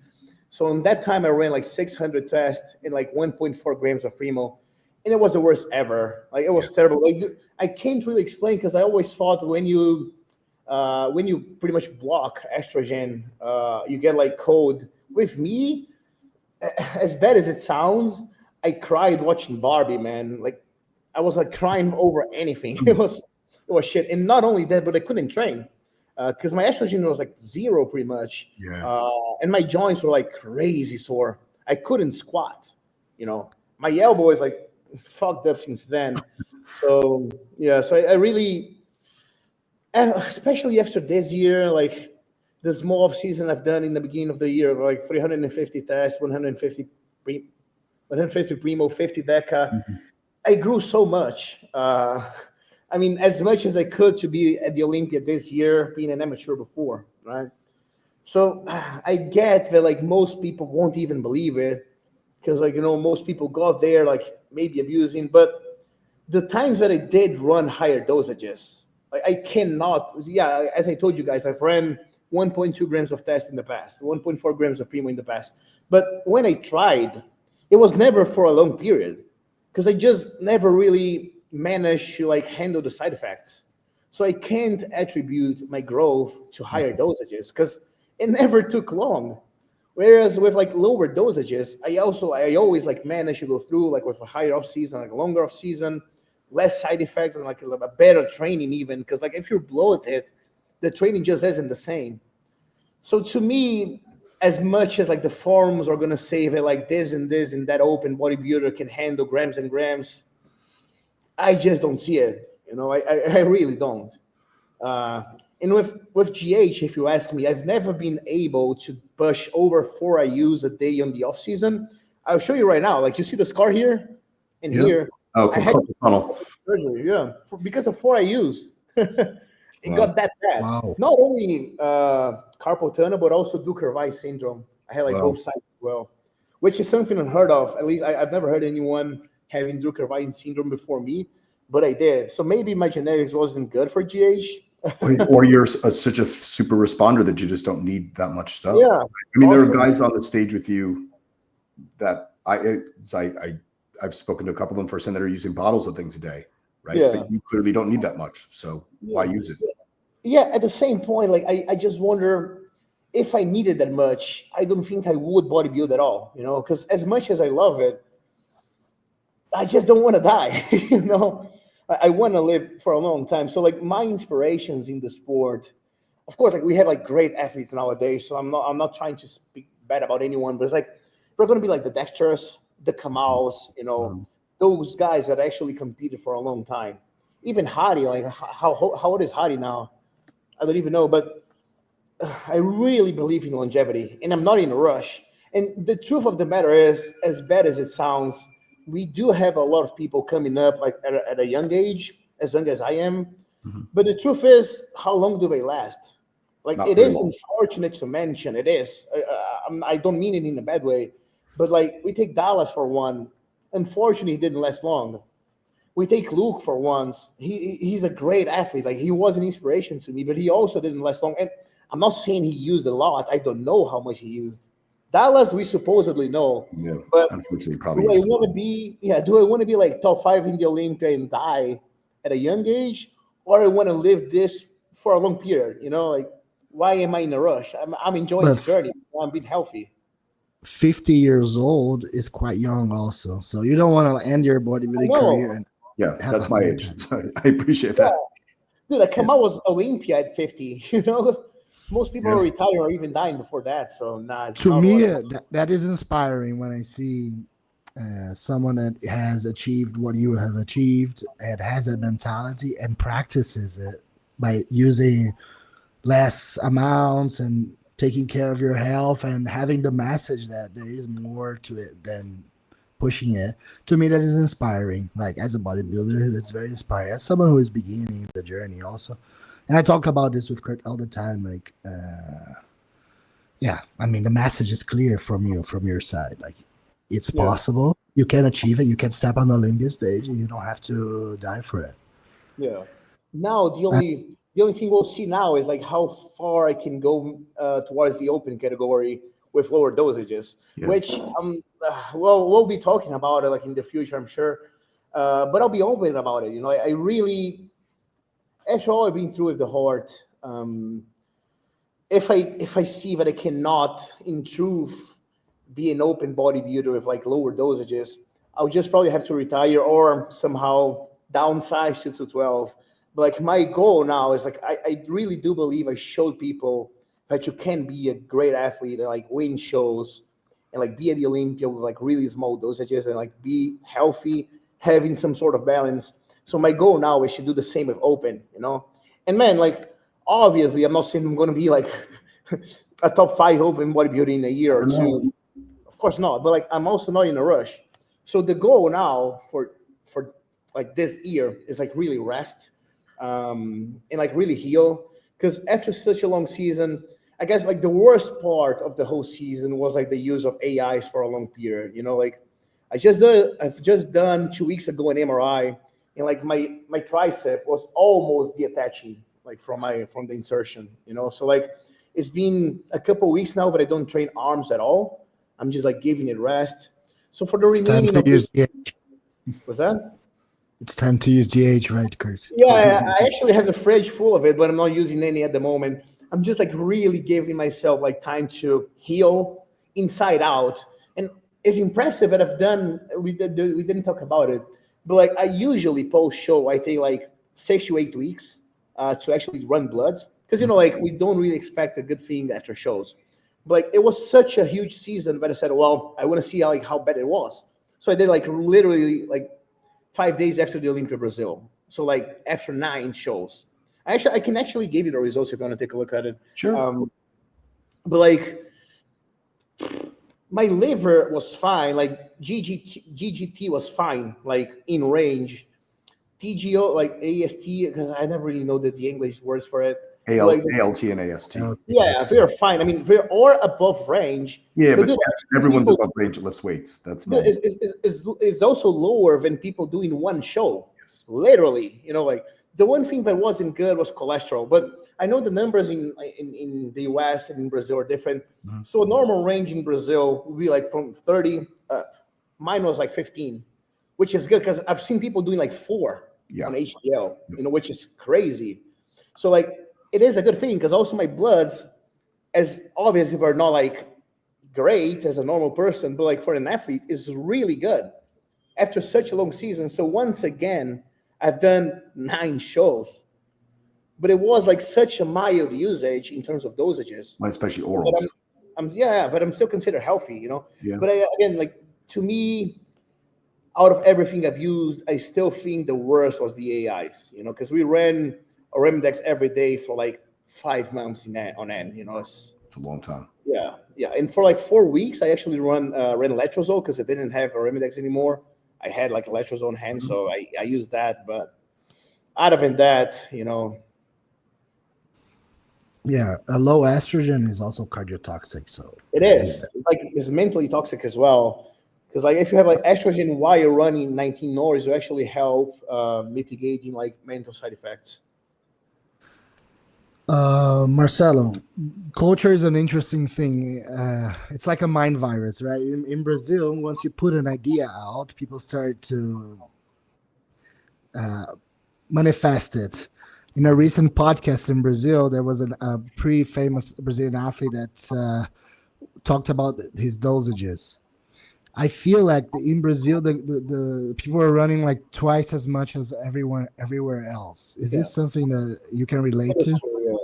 So in that time, I ran like 600 tests in like 1.4 grams of primo, and it was the worst ever. Like, it was terrible. Like, I can't really explain, because I always thought when you pretty much block estrogen, you get like cold. With me, as bad as it sounds, I cried watching Barbie, man. Like, I was like crying over anything. It was shit. And not only that, but I couldn't train because my estrogen was like zero pretty much. And my joints were like crazy sore. I couldn't squat. My elbow is like fucked up since then. So yeah, so I really, and especially after this year, like the small off season I've done in the beginning of the year, like 350 tests, 150 primo, 50 deca. I grew so much. I mean, as much as I could to be at the Olympia this year, being an amateur before, right? So I get that like most people won't even believe it, because like, most people got there like maybe abusing, but the times that I did run higher dosages, like I cannot, yeah, as I told you guys, I've ran 1.2 grams of test in the past, 1.4 grams of primo in the past. But when I tried, it was never for a long period, because I just never really managed to like handle the side effects. So I can't attribute my growth to higher dosages, because it never took long. Whereas with like lower dosages, I always like manage to go through like with a higher off season, like a longer off season, less side effects, and like a better training even, because like if you're bloated, the training just isn't the same. So to me, as much as like the forums are gonna say that like this and this and that open bodybuilder can handle grams and grams, I just don't see it. I really don't. And with GH, if you ask me, I've never been able to push over 4 IUs a day on the off season. I'll show you right now. Like, you see the scar here and here. Oh, I from had carpal tunnel. surgery, yeah, because of 4 IUs. It Wow. got that bad. Wow. Not only carpal tunnel, but also Ducher-Weiss syndrome. I had like both sides as well, which is something unheard of. At least I've never heard anyone having Ducher-Weiss syndrome before me, but I did. So maybe my genetics wasn't good for GH. Or you're such a super responder that you just don't need that much stuff. Yeah. I mean, there are guys on the stage with you that I've spoken to a couple of them firsthand that are using bottles of things a day, right? Yeah. But you clearly don't need that much. So why use it? Yeah, at the same point, like I just wonder if I needed that much. I don't think I would bodybuild at all, because as much as I love it, I just don't want to die, I want to live for a long time. So like my inspirations in the sport, of course, like we have like great athletes nowadays. So I'm not trying to speak bad about anyone, but it's like we're going to be like the Dexters, the Kamals, those guys that actually competed for a long time. Even Hadi, like how old is Hadi now? I don't even know, but I really believe in longevity, and I'm not in a rush. And the truth of the matter is, as bad as it sounds, we do have a lot of people coming up like at a young age, as young as I am. But the truth is, how long do they last? Like, it is unfortunate to mention. It is. I don't mean it in a bad way, but like we take Dallas for one. Unfortunately, he didn't last long. We take Luke for once. He's a great athlete. Like, he was an inspiration to me, but he also didn't last long. And I'm not saying he used a lot. I don't know how much he used. Dallas, we supposedly know. Yeah, but unfortunately, probably. Do I want to be like top 5 in the Olympia and die at a young age, or I want to live this for a long period? Like, why am I in a rush? I'm enjoying the journey. I'm being healthy. 50 years old is quite young, also. So you don't want to end your bodybuilding career. And that's my age. I appreciate that. Dude, I was Olympia at 50. Most people are retired or even dying before that. So to me, that is inspiring when I see someone that has achieved what you have achieved and has a mentality and practices it by using less amounts and taking care of your health and having the message that there is more to it than pushing it. To me, that is inspiring. Like, as a bodybuilder, it's very inspiring. As someone who is beginning the journey also. And I talk about this with Kurt all the time. Like, I mean, the message is clear from your side. Like, it's possible. you can achieve it. You can step on the Olympia stage, and you don't have to die for it. Yeah. Now the only thing we'll see now is like how far I can go towards the open category with lower dosages, which we'll be talking about it like in the future, I'm sure. But I'll be open about it. I really, after all I've been through with the heart, if I see that I cannot, in truth, be an open bodybuilder with like lower dosages, I'll just probably have to retire or somehow downsize to 212. But like my goal now is like I really do believe I showed people that you can be a great athlete and like win shows and like be at the Olympia with like really small dosages and like be healthy, having some sort of balance. So my goal now is to do the same with open, And man, like obviously I'm not saying I'm going to be like a top 5 open bodybuilder in a year or two. Of course not. But like I'm also not in a rush. So the goal now for like this year is like really rest and like really heal. Because after such a long season, I guess like the worst part of the whole season was like the use of AIs for a long period. Like I've just done 2 weeks ago an MRI, and like my tricep was almost detaching like from the insertion. So like it's been a couple of weeks now that I don't train arms at all. I'm just like giving it rest. So for the remaining of this, what's that? It's time to use GH, right, Kurt? Yeah, I actually have the fridge full of it, but I'm not using any at the moment. I'm just like really giving myself like time to heal inside out. And it's impressive that I've done, we didn't talk about it, but like I usually post-show, I take like 6 to 8 weeks to actually run bloods. Because, like we don't really expect a good thing after shows. But like it was such a huge season that I said, well, I want to see how bad it was. So I did like literally like 5 days after the Olympia Brazil. So like after 9 shows. I can actually give you the results if you want to take a look at it. Sure. But like my liver was fine. Like GGT was fine, like in range. TGO, like AST, because I never really know the English words for it. ALT and AST. Yeah, they're fine. I mean, they're all above range. Yeah, but everyone's above range that lifts weights. That's normal. Is also lower than people doing one show. Yes. Literally, like the one thing that wasn't good was cholesterol. But I know the numbers in the US and in Brazil are different. Mm-hmm. So a normal range in Brazil would be like from 30 up. Mine was like 15, which is good because I've seen people doing like 4 on HDL, which is crazy. So like it is a good thing because also my bloods, as obviously are not like great as a normal person, but like for an athlete is really good after such a long season. So once again, I've done 9 shows, but it was like such a mild usage in terms of dosages. Well, especially orals. But I'm still considered healthy, Yeah. But again, like to me, out of everything I've used, I still think the worst was the AIs, because we ran a Remdex every day for like 5 months on end, It's a long time. Yeah. And for like 4 weeks, I actually ran letrozole because I didn't have a Remdex anymore. I had like a letrozole on hand, so I used that. But other than that, Yeah, a low estrogen is also cardiotoxic. So it is. It's mentally toxic as well. Because like if you have like estrogen while you're running 19 hours, you actually help mitigating like mental side effects. Marcello, culture is an interesting thing. It's like a mind virus, right? In Brazil, once you put an idea out, people start to manifest it. In a recent podcast in Brazil, there was a pretty famous Brazilian athlete that talked about his dosages. I feel like in Brazil, the people are running like twice as much as everywhere else. Is this something that you can relate to? True, yeah.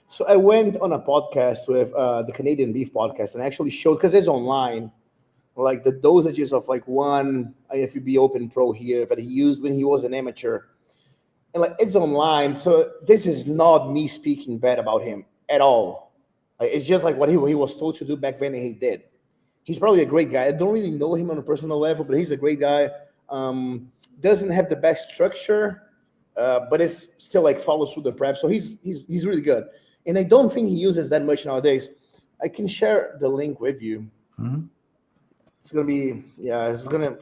So I went on a podcast with the Canadian Beef podcast and actually showed, because it's online, like the dosages of like one IFBB Open Pro here that he used when he was an amateur. And like it's online, so this is not me speaking bad about him at all. Like, it's just like what he was told to do back then and he did. He's probably a great guy. I don't really know him on a personal level, but he's a great guy. Doesn't have the best structure, but it's still like follows through the prep. So he's really good. And I don't think he uses that much nowadays. I can share the link with you. Mm-hmm. it's gonna be, yeah, it's gonna.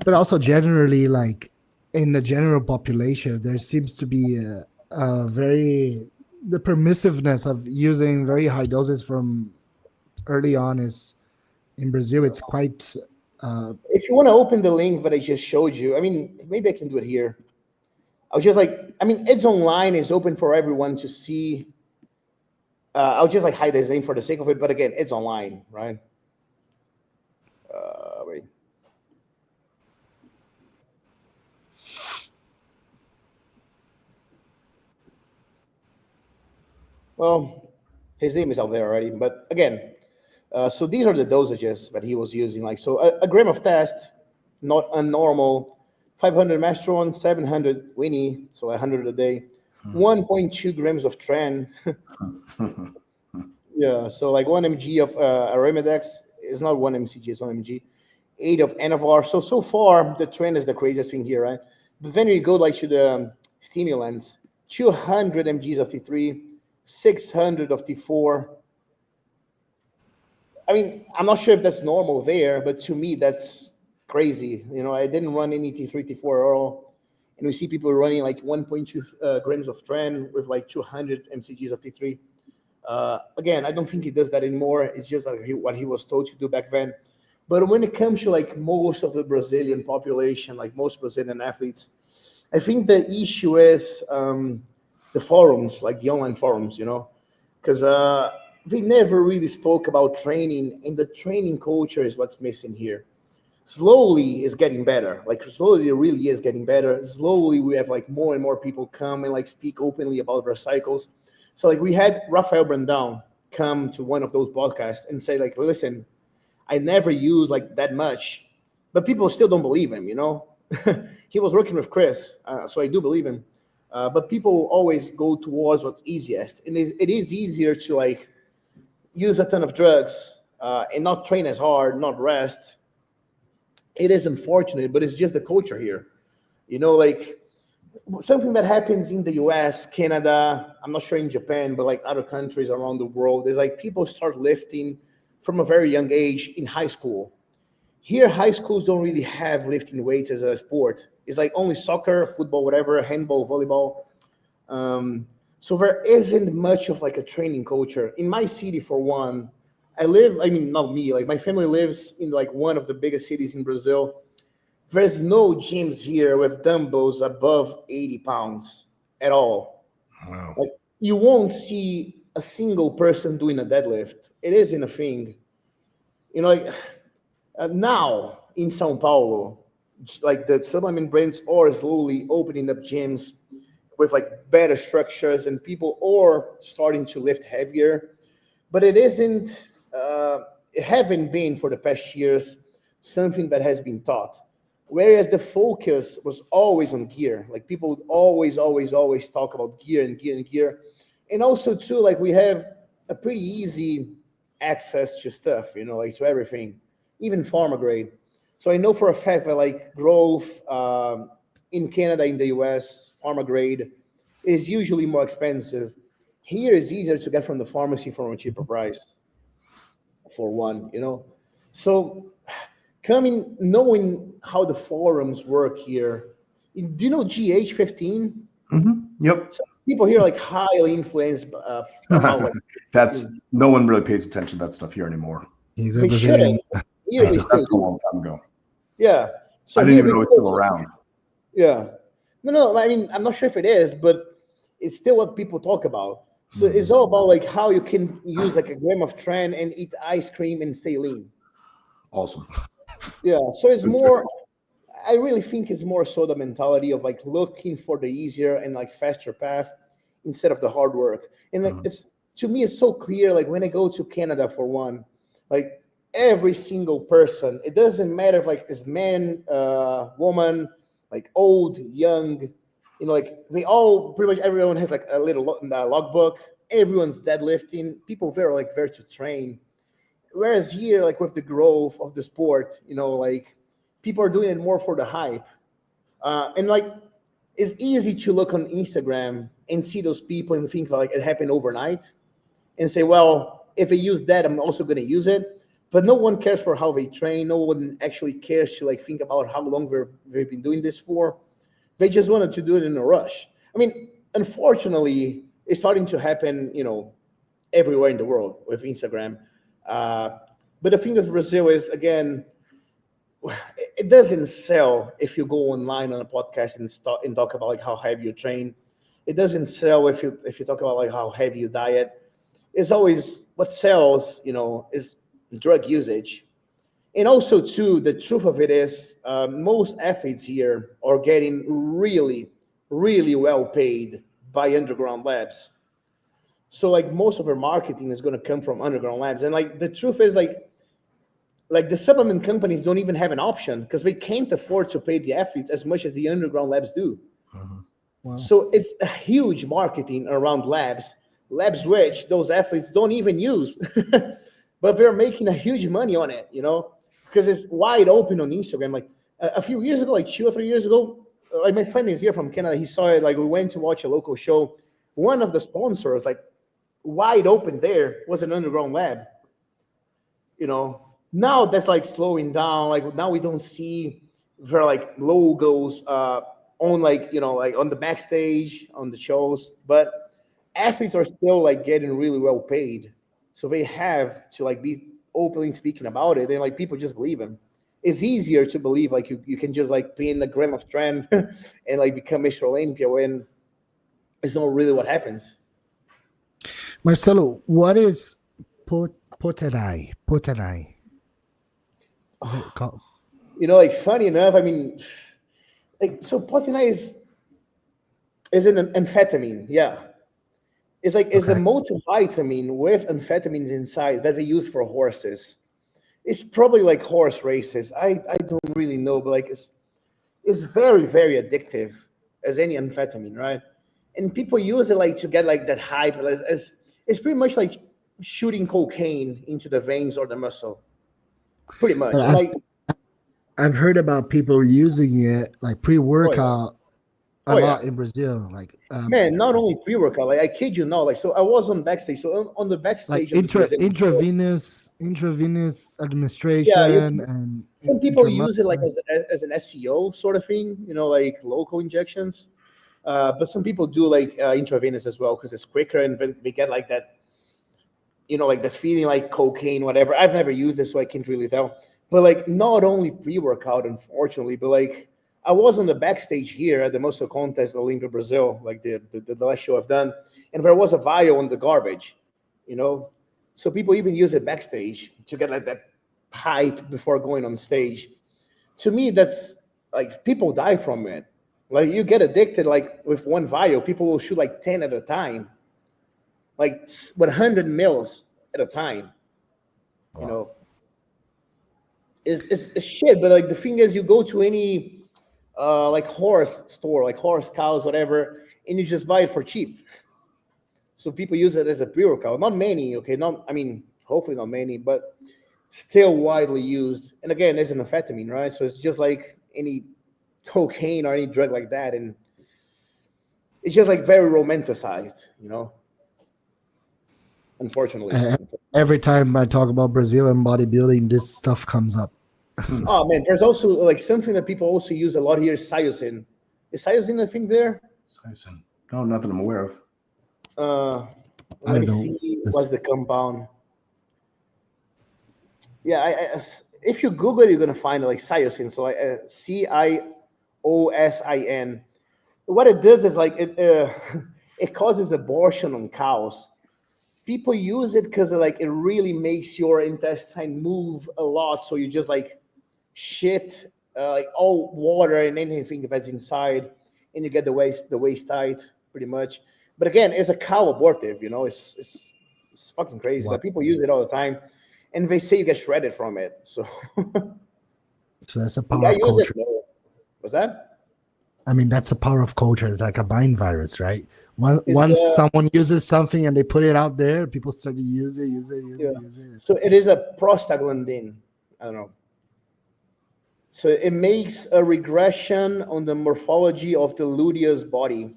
But also generally, like in the general population, there seems to be a very the permissiveness of using very high doses from early on is in Brazil. It's quite. If you want to open the link that I just showed you, I mean, maybe I can do it here. I was just like, I mean, it's online, it's open for everyone to see. I'll just like hide this name for the sake of it, but again, it's online, right? Wait. Well, his name is out there already, but again, so these are the dosages that he was using. Like, so a gram of test, not a normal, 500 mastron, 700 Winnie, so 100 a day, 1.2 grams of tren. Yeah, so like 1 mg of Arimidex is not 1 mcg, it's 1 mg. 8 of Anavar. So far, the tren is the craziest thing here, right? But then you go like to the stimulants, 200 mgs of T3, 600 of T4. I mean, I'm not sure if that's normal there, but to me, that's crazy. You know, I didn't run any T3, T4 at all. And we see people running like 1.2 grams of tren with like 200 mcgs of T3. Again, I don't think he does that anymore. It's just like what he was told to do back then. But when it comes to like most of the Brazilian population, like most Brazilian athletes, I think the issue is the forums, like the online forums, you know, because they never really spoke about training, and the training culture is what's missing here. Slowly is getting better. Like slowly it really is getting better. Slowly we have like more and more people come and like speak openly about their cycles. So like we had Rafael Brandão come to one of those podcasts and say like, listen, I never use like that much, but people still don't believe him, you know? He was working with Chris, so I do believe him. But people always go towards what's easiest. And it is easier to like use a ton of drugs and not train as hard, not rest. It is unfortunate, but it's just the culture here. You know, like something that happens in the US, Canada, I'm not sure in Japan, but like other countries around the world, is like people start lifting from a very young age in high school. Here, high schools don't really have lifting weights as a sport. It's like only soccer, football, whatever, handball, volleyball. So there isn't much of like a training culture. In my city, for one, I mean, not me, like my family lives in like one of the biggest cities in Brazil. There's no gyms here with dumbbells above 80 pounds at all. Wow. Like you won't see a single person doing a deadlift. It isn't a thing. You know, like now in Sao Paulo, like the supplement brands are slowly opening up gyms with like better structures and people are starting to lift heavier, but it isn't, it haven't been for the past years something that has been taught. Whereas the focus was always on gear, like people would always talk about gear and gear and gear. And also too, like we have a pretty easy access to stuff, you know, like to everything, even pharma grade. So I know for a fact that like growth in Canada, in the US, pharma grade is usually more expensive. Here is easier to get from the pharmacy for a cheaper price, for one, you know. So knowing how the forums work here, do you know GH15? Mm-hmm. Yep. So people here are like highly influenced about like, That's no one really pays attention to that stuff here anymore. He's a they Brazilian. shouldn't. Here they That's still a do. long time ago. Yeah. So I didn't here even they know it's still still do. around. Yeah. No. I mean, I'm not sure if it is, but it's still what people talk about. So it's all about like how you can use like a gram of tren and eat ice cream and stay lean. Awesome. Yeah. So it's more. I really think it's more so the mentality of like looking for the easier and like faster path instead of the hard work. And like it's, to me, it's so clear. Like when I go to Canada for one, like every single person, it doesn't matter if like it's man, woman, like old, young, you know, like they all pretty much everyone has like a little logbook. Everyone's deadlifting. People there are like there to train. Whereas here, like with the growth of the sport, you know, like people are doing it more for the hype. And like it's easy to look on Instagram and see those people and think like it happened overnight and say, well, if I use that, I'm also going to use it. but no one cares for how they train. No one actually cares to like think about how long they've been doing this for. They just wanted to do it in a rush. I mean, unfortunately, it's starting to happen, everywhere in the world with Instagram. But the thing with Brazil is, again, it doesn't sell if you go online on a podcast and talk about like how heavy you train. It doesn't sell if you talk about like how heavy you diet. It's always what sells, is drug usage. And also, too, the truth of it is, most athletes here are getting really, really well paid by underground labs. So, like, most of their marketing is going to come from underground labs. And like, the truth is, like the supplement companies don't even have an option because they can't afford to pay the athletes as much as the underground labs do. Wow. So it's a huge marketing around labs which those athletes don't even use, but they're making a huge money on it, because it's wide open on Instagram. Like a few years ago, like 2 or 3 years ago, like my friend is here from Canada. He saw it. Like we went to watch a local show. One of the sponsors, like wide open there, was an underground lab. Now that's like slowing down. Like now we don't see their like logos on like like on the backstage on the shows, but athletes are still like getting really well paid, so they have to like be openly speaking about it, and like people just believe them. It's easier to believe like you can just like pin a gram of strand and like become Mr. Olympia when it's not really what happens. Marcello, what is potenai? Like funny enough, I mean, like so potenai is an amphetamine, yeah. It's like it's a multivitamin with amphetamines inside that they use for horses. It's probably like horse races. I don't really know, but like it's very, very addictive as any amphetamine, right? And people use it like to get like that hype. As it's pretty much like shooting cocaine into the veins or the muscle. Pretty much. I've heard about people using it like pre-workout a lot in Brazil. Like man, not only pre-workout, like I kid you not, like so I was on backstage. So on the backstage, like intravenous administration, and some people use it like as an SEO sort of thing, like local injections. But some people do like intravenous as well because it's quicker and they get like that, like the feeling like cocaine, whatever. I've never used this, so I can't really tell. But like not only pre-workout, unfortunately, but like I was on the backstage here at the muscle contest, Olympia, Brazil, like the last show I've done, and there was a vial on the garbage, so people even use it backstage to get like that hype before going on stage. To me, that's like people die from it. Like you get addicted, like with one vial, people will shoot like 10 at a time, like 100 mils at a time. Wow. It's shit. But like the thing is, you go to any like horse store, like horse cows, whatever, and you just buy it for cheap. So people use it as a pre-workout. Not many, okay? Hopefully not many, but still widely used. And again, it's an amphetamine, right? So it's just like any cocaine or any drug like that, and it's just like very romanticized, Unfortunately. Every time I talk about Brazilian bodybuilding, this stuff comes up. Oh man, there's also like something that people also use a lot here is Cyosin. Is Cyosin a thing there? Cyosin. No, nothing I'm aware of. Let me see what's the compound. Yeah, if you Google it, you're gonna find like Cyosin. So like CIOSIN. What it does is like it causes abortion on cows. People use it because like it really makes your intestine move a lot. So you just like shit like all water and anything that's inside, and you get the waist tight pretty much. But again, it's a cow abortive, it's fucking crazy. Wow. But people use it all the time, and they say you get shredded from it. So that's a power of culture. What's that? I mean, that's the power of culture. It's like a mind virus, right? Once someone uses something and they put it out there, people start to use it. So it is a prostaglandin. I don't know. So it makes a regression on the morphology of the luteus body.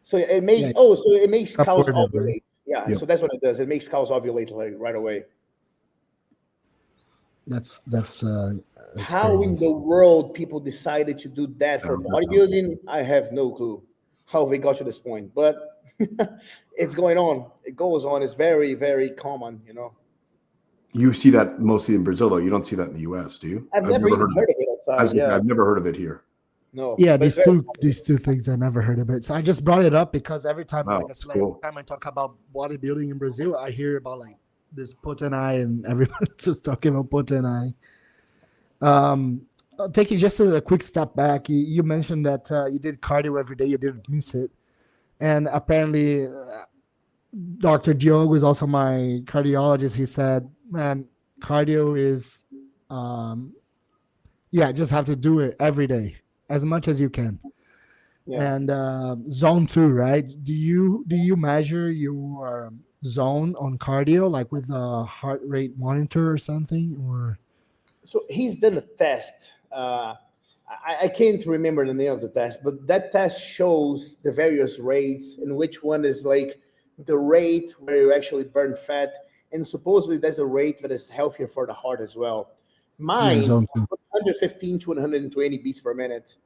So it makes so it makes cows ovulate. Right? Yeah. Yep. So that's what it does. It makes cows ovulate like right away. That's How in crazy. the world people decided to do that I for don't know. bodybuilding? I have no clue how they got to this point, but it's going on. It goes on. It's very, very common, you know. You see that mostly in Brazil, though. You don't see that in the U.S., do you? I've I've never never even heard of heard it. of it outside. Yeah, I've never heard of it here. no, Yeah, but it's these very two common. these two things I never heard about. So I just brought it up because every time, Wow, like I it's said, like, every cool. time I talk about bodybuilding in Brazil, I hear about like this potenai and everyone just talking about potenai. Taking just a quick step back, you mentioned that you did cardio every day, you didn't miss it, and apparently, Dr. Diogo is also my cardiologist. He said, "Man, cardio is, um, yeah, just have to do it every day as much as you can." Yeah. And zone two, right? Do you measure your zone on cardio like with a heart rate monitor or something, or? So he's done a test. I can't remember the name of the test, but that test shows the various rates and which one is like the rate where you actually burn fat. And supposedly that's a rate that is healthier for the heart as well. Yeah, Mine, zone two. 115 to 120 beats per minute.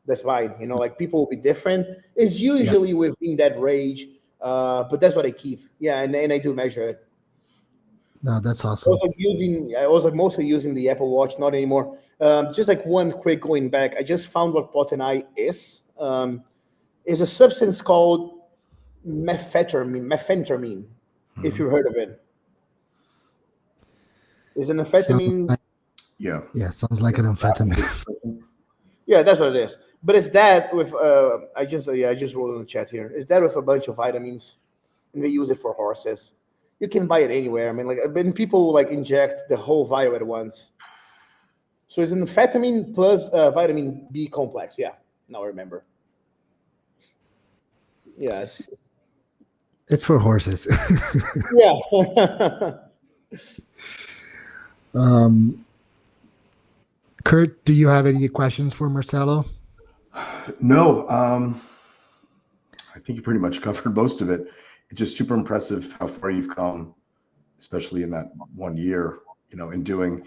That's fine. You know, like people will be different. It's Yeah, usually within that range, but that's what I keep. Yeah, and I do measure it. no, that's awesome. I was like mostly using the Apple Watch, not anymore. Just like one quick going back, I just found what Potenai is. Is a substance called methamphetamine, if Mhm. you heard of it. Is an Sounds amphetamine. like, Yeah. yeah, sounds like an amphetamine. Yeah, that's what it is. But it's that with I just wrote in the chat here. Is that with a bunch of vitamins, and they use it for horses. You can buy it anywhere. I mean, like, when people like inject the whole vial at once. So it's an amphetamine plus vitamin B complex. Yeah, now I remember. Yes. It's for horses. Yeah. um, Kurt, do you have any questions for Marcello? No, I think you pretty much covered most of it. It's just super impressive how far you've come, especially in that 1 year, in doing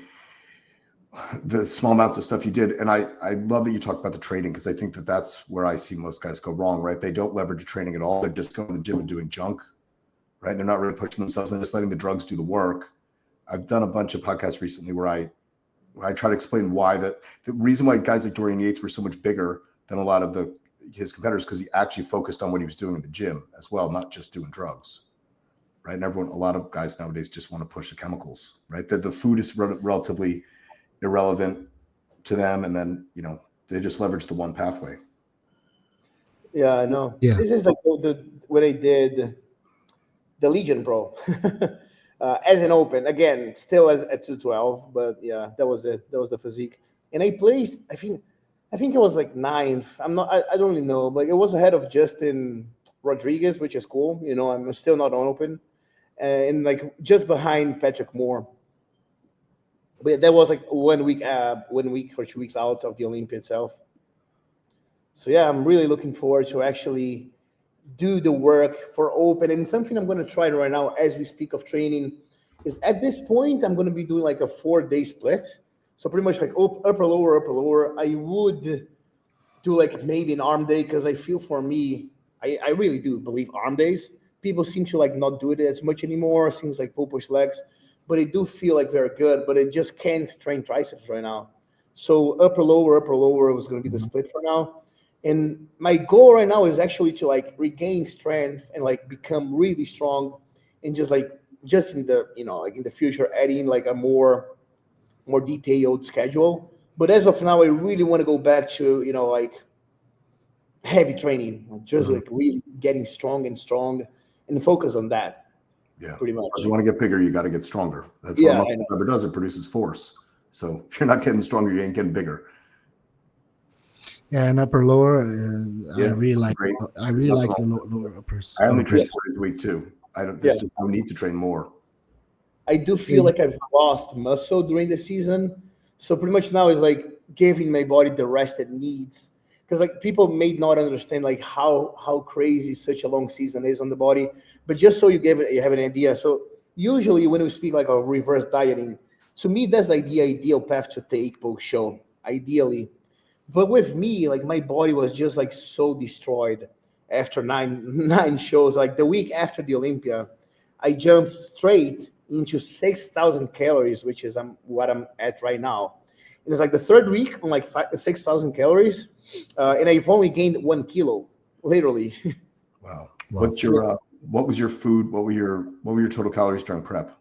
the small amounts of stuff you did. And I love that you talked about the training, because I think that that's where I see most guys go wrong, right? They don't leverage training at all. They're just going to the gym and doing junk, right? They're not really pushing themselves and just letting the drugs do the work. I've done a bunch of podcasts recently where I try to explain why the reason why guys like Dorian Yates were so much bigger than a lot of his competitors, because he actually focused on what he was doing in the gym as well, not just doing drugs, right? And a lot of guys nowadays just want to push the chemicals, right? That the food is relatively irrelevant to them, and then they just leverage the one pathway. Yeah, I know. Yeah. This is like what I did the Legion Pro as an open again, still as at 212, but yeah, that was it. That was the physique, and I placed. I think it was like ninth. I don't really know, but it was ahead of Justin Rodriguez, which is cool. You know, I'm still not on open, and like just behind Patrick Moore. But that was like 1 week or 2 weeks out of the Olympia itself. So yeah, I'm really looking forward to actually do the work for open. And something I'm going to try right now as we speak of training is, at this point I'm going to be doing like a 4-day split. So pretty much like upper lower upper lower. I would do like maybe an arm day, because I feel for me, I really do believe arm days. People seem to like not do it as much anymore. Seems like pull push legs, but I do feel like very good. But I just can't train triceps right now. So upper lower was going to be the split for now. And my goal right now is actually to like regain strength and like become really strong, and just in the like in the future adding like a more detailed schedule. But as of now, I really want to go back to like heavy training, like just Mhm. like really getting strong and focus on that Yeah. pretty If much. you want to get bigger, you got to get stronger. That's what a Yeah, muscle I know. fiber does. It produces force. So if you're not getting stronger, you ain't getting bigger. Yeah, and upper lower. I Yeah, really like. great. I There's really nothing like wrong the with it. lower uppers. I only train Yes, 4 days a week too. I don't. yeah. There's just no need to train more. I do Yeah, feel like I've lost muscle during the season. So pretty much now is like giving my body the rest it needs. Because like people may not understand like how crazy such a long season is on the body. But just so you have an idea. So usually when we speak like of reverse dieting, to me, that's like the ideal path to take post-show, ideally. But with me, like my body was just like so destroyed after nine shows. Like the week after the Olympia, I jumped straight into 6,000 calories, which is what I'm at right now. It was like the third week on like 6,000 calories, and I've only gained 1 kilo, literally. Wow. What's your what was your food? What were your total calories during prep?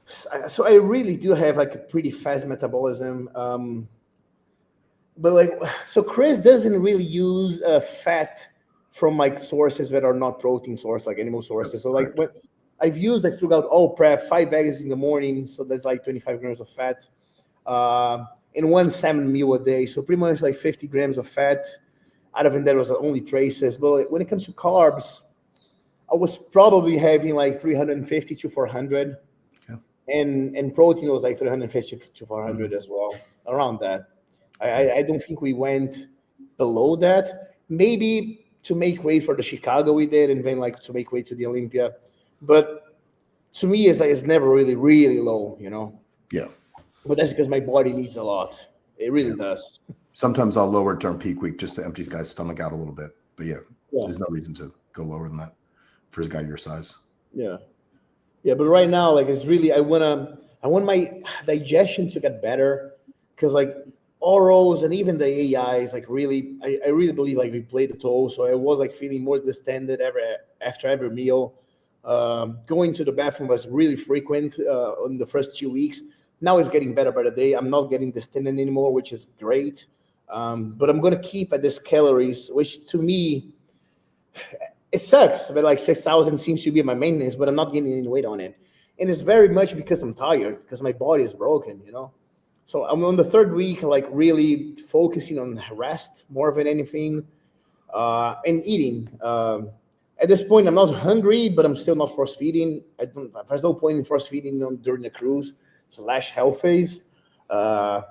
So I really do have like a pretty fast metabolism. But like, so Chris doesn't really use fat from like sources that are not protein source, like animal sources. So like, when I've used like throughout all prep, 5 eggs in the morning, so that's like 25 grams of fat, and 1 salmon meal a day, so pretty much like 50 grams of fat. Out of it, there was only traces. But like, when it comes to carbs, I was probably having like 350 to 400, and protein was like 350 to 400 as well, around that. I don't think we went below that. Maybe to make way for the Chicago we did, and then like to make way to the Olympia. But to me, it's like it's never really, really low, you know? Yeah. But that's because my body needs a lot. It really does. Sometimes I'll lower it during peak week just to empty guy's stomach out a little bit. But there's no reason to go lower than that for a guy your size. Yeah. Yeah, but right now, like it's really I want my digestion to get better, because like orals and even the AIs, like really, I really believe like we played the toll. So I was like feeling more distended after every meal. Going to the bathroom was really frequent in the first 2 weeks. Now it's getting better by the day. I'm not getting distended anymore, which is great. But I'm gonna keep at this calories, which to me, it sucks. But like 6,000 seems to be my maintenance, but I'm not gaining any weight on it. And it's very much because I'm tired, because my body is broken, you know? So I'm on the third week, like really focusing on rest more than anything, and eating. At this point, I'm not hungry, but I'm still not force feeding. There's no point in force feeding during the cruise / health phase. But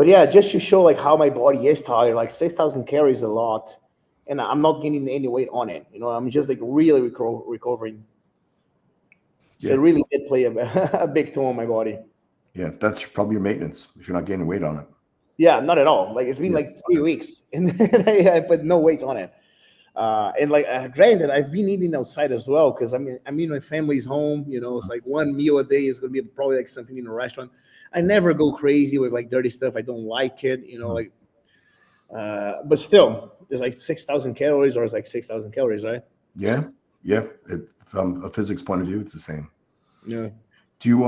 yeah, just to show like how my body is tired, like 6,000 calories is a lot, and I'm not gaining any weight on it. You know, I'm just like really recovering. So it really did play a big toll on my body. Yeah, that's probably your maintenance if you're not gaining weight on it. Yeah, not at all. Like it's been like 3 weeks, and I put no weight on it. And like granted, I've been eating outside as well, because I'm in my family's home. You know, it's like 1 meal a day is gonna be probably like something in a restaurant. I never go crazy with like dirty stuff. I don't like it. You know, like. But still, there's like 6,000 calories, or it's like 6,000 calories, right? Yeah. From a physics point of view, it's the same. Yeah. Do you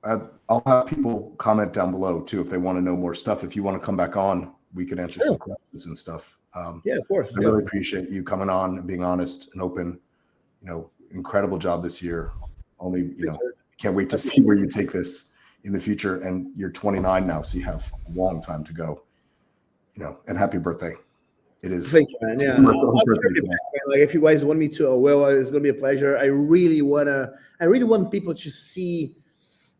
I'll have people comment down below too if they want to know more stuff. If you want to come back on, we could answer some questions and stuff. Yeah, of course. I really appreciate you coming on and being honest and open. You know, incredible job this year. Only, can't wait to see where you take this in the future. And you're 29 now, so you have a long time to go. You know, and happy birthday. It is. Thank you, man. Yeah. Like if you guys want me to, it's gonna be a pleasure. I really want people to see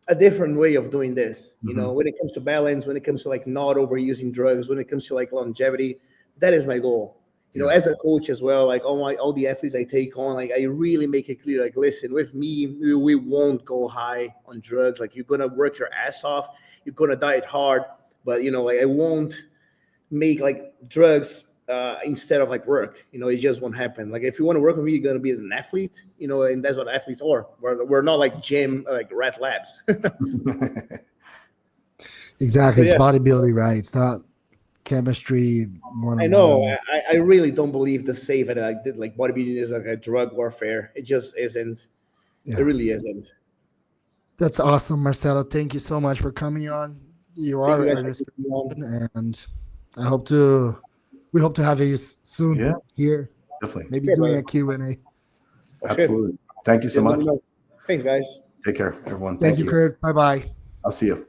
a different way of doing this. You know, when it comes to balance, when it comes to like not overusing drugs, when it comes to like longevity, that is my goal. You know, as a coach as well, like all the athletes I take on, like I really make it clear, like, listen, with me, we won't go high on drugs. Like you're gonna work your ass off, you're gonna diet hard, but you know, like I won't make like drugs instead of like work. You know, it just won't happen. Like if you want to work with me, you're gonna be an athlete, you know, and that's what athletes are. We're not like gym, like rat labs. Exactly. It's bodybuilding, right? It's not chemistry. I know. I really don't believe the say that I did like bodybuilding is like a drug warfare. It just isn't. It really isn't. That's awesome, Marcello. Thank you so much for coming on. You are an artist, and we hope to have you soon here. Definitely. Maybe doing a Q&A. Absolutely. Thank you so much. Thanks, guys. Take care, everyone. Thank you, Kurt. Bye-bye. I'll see you.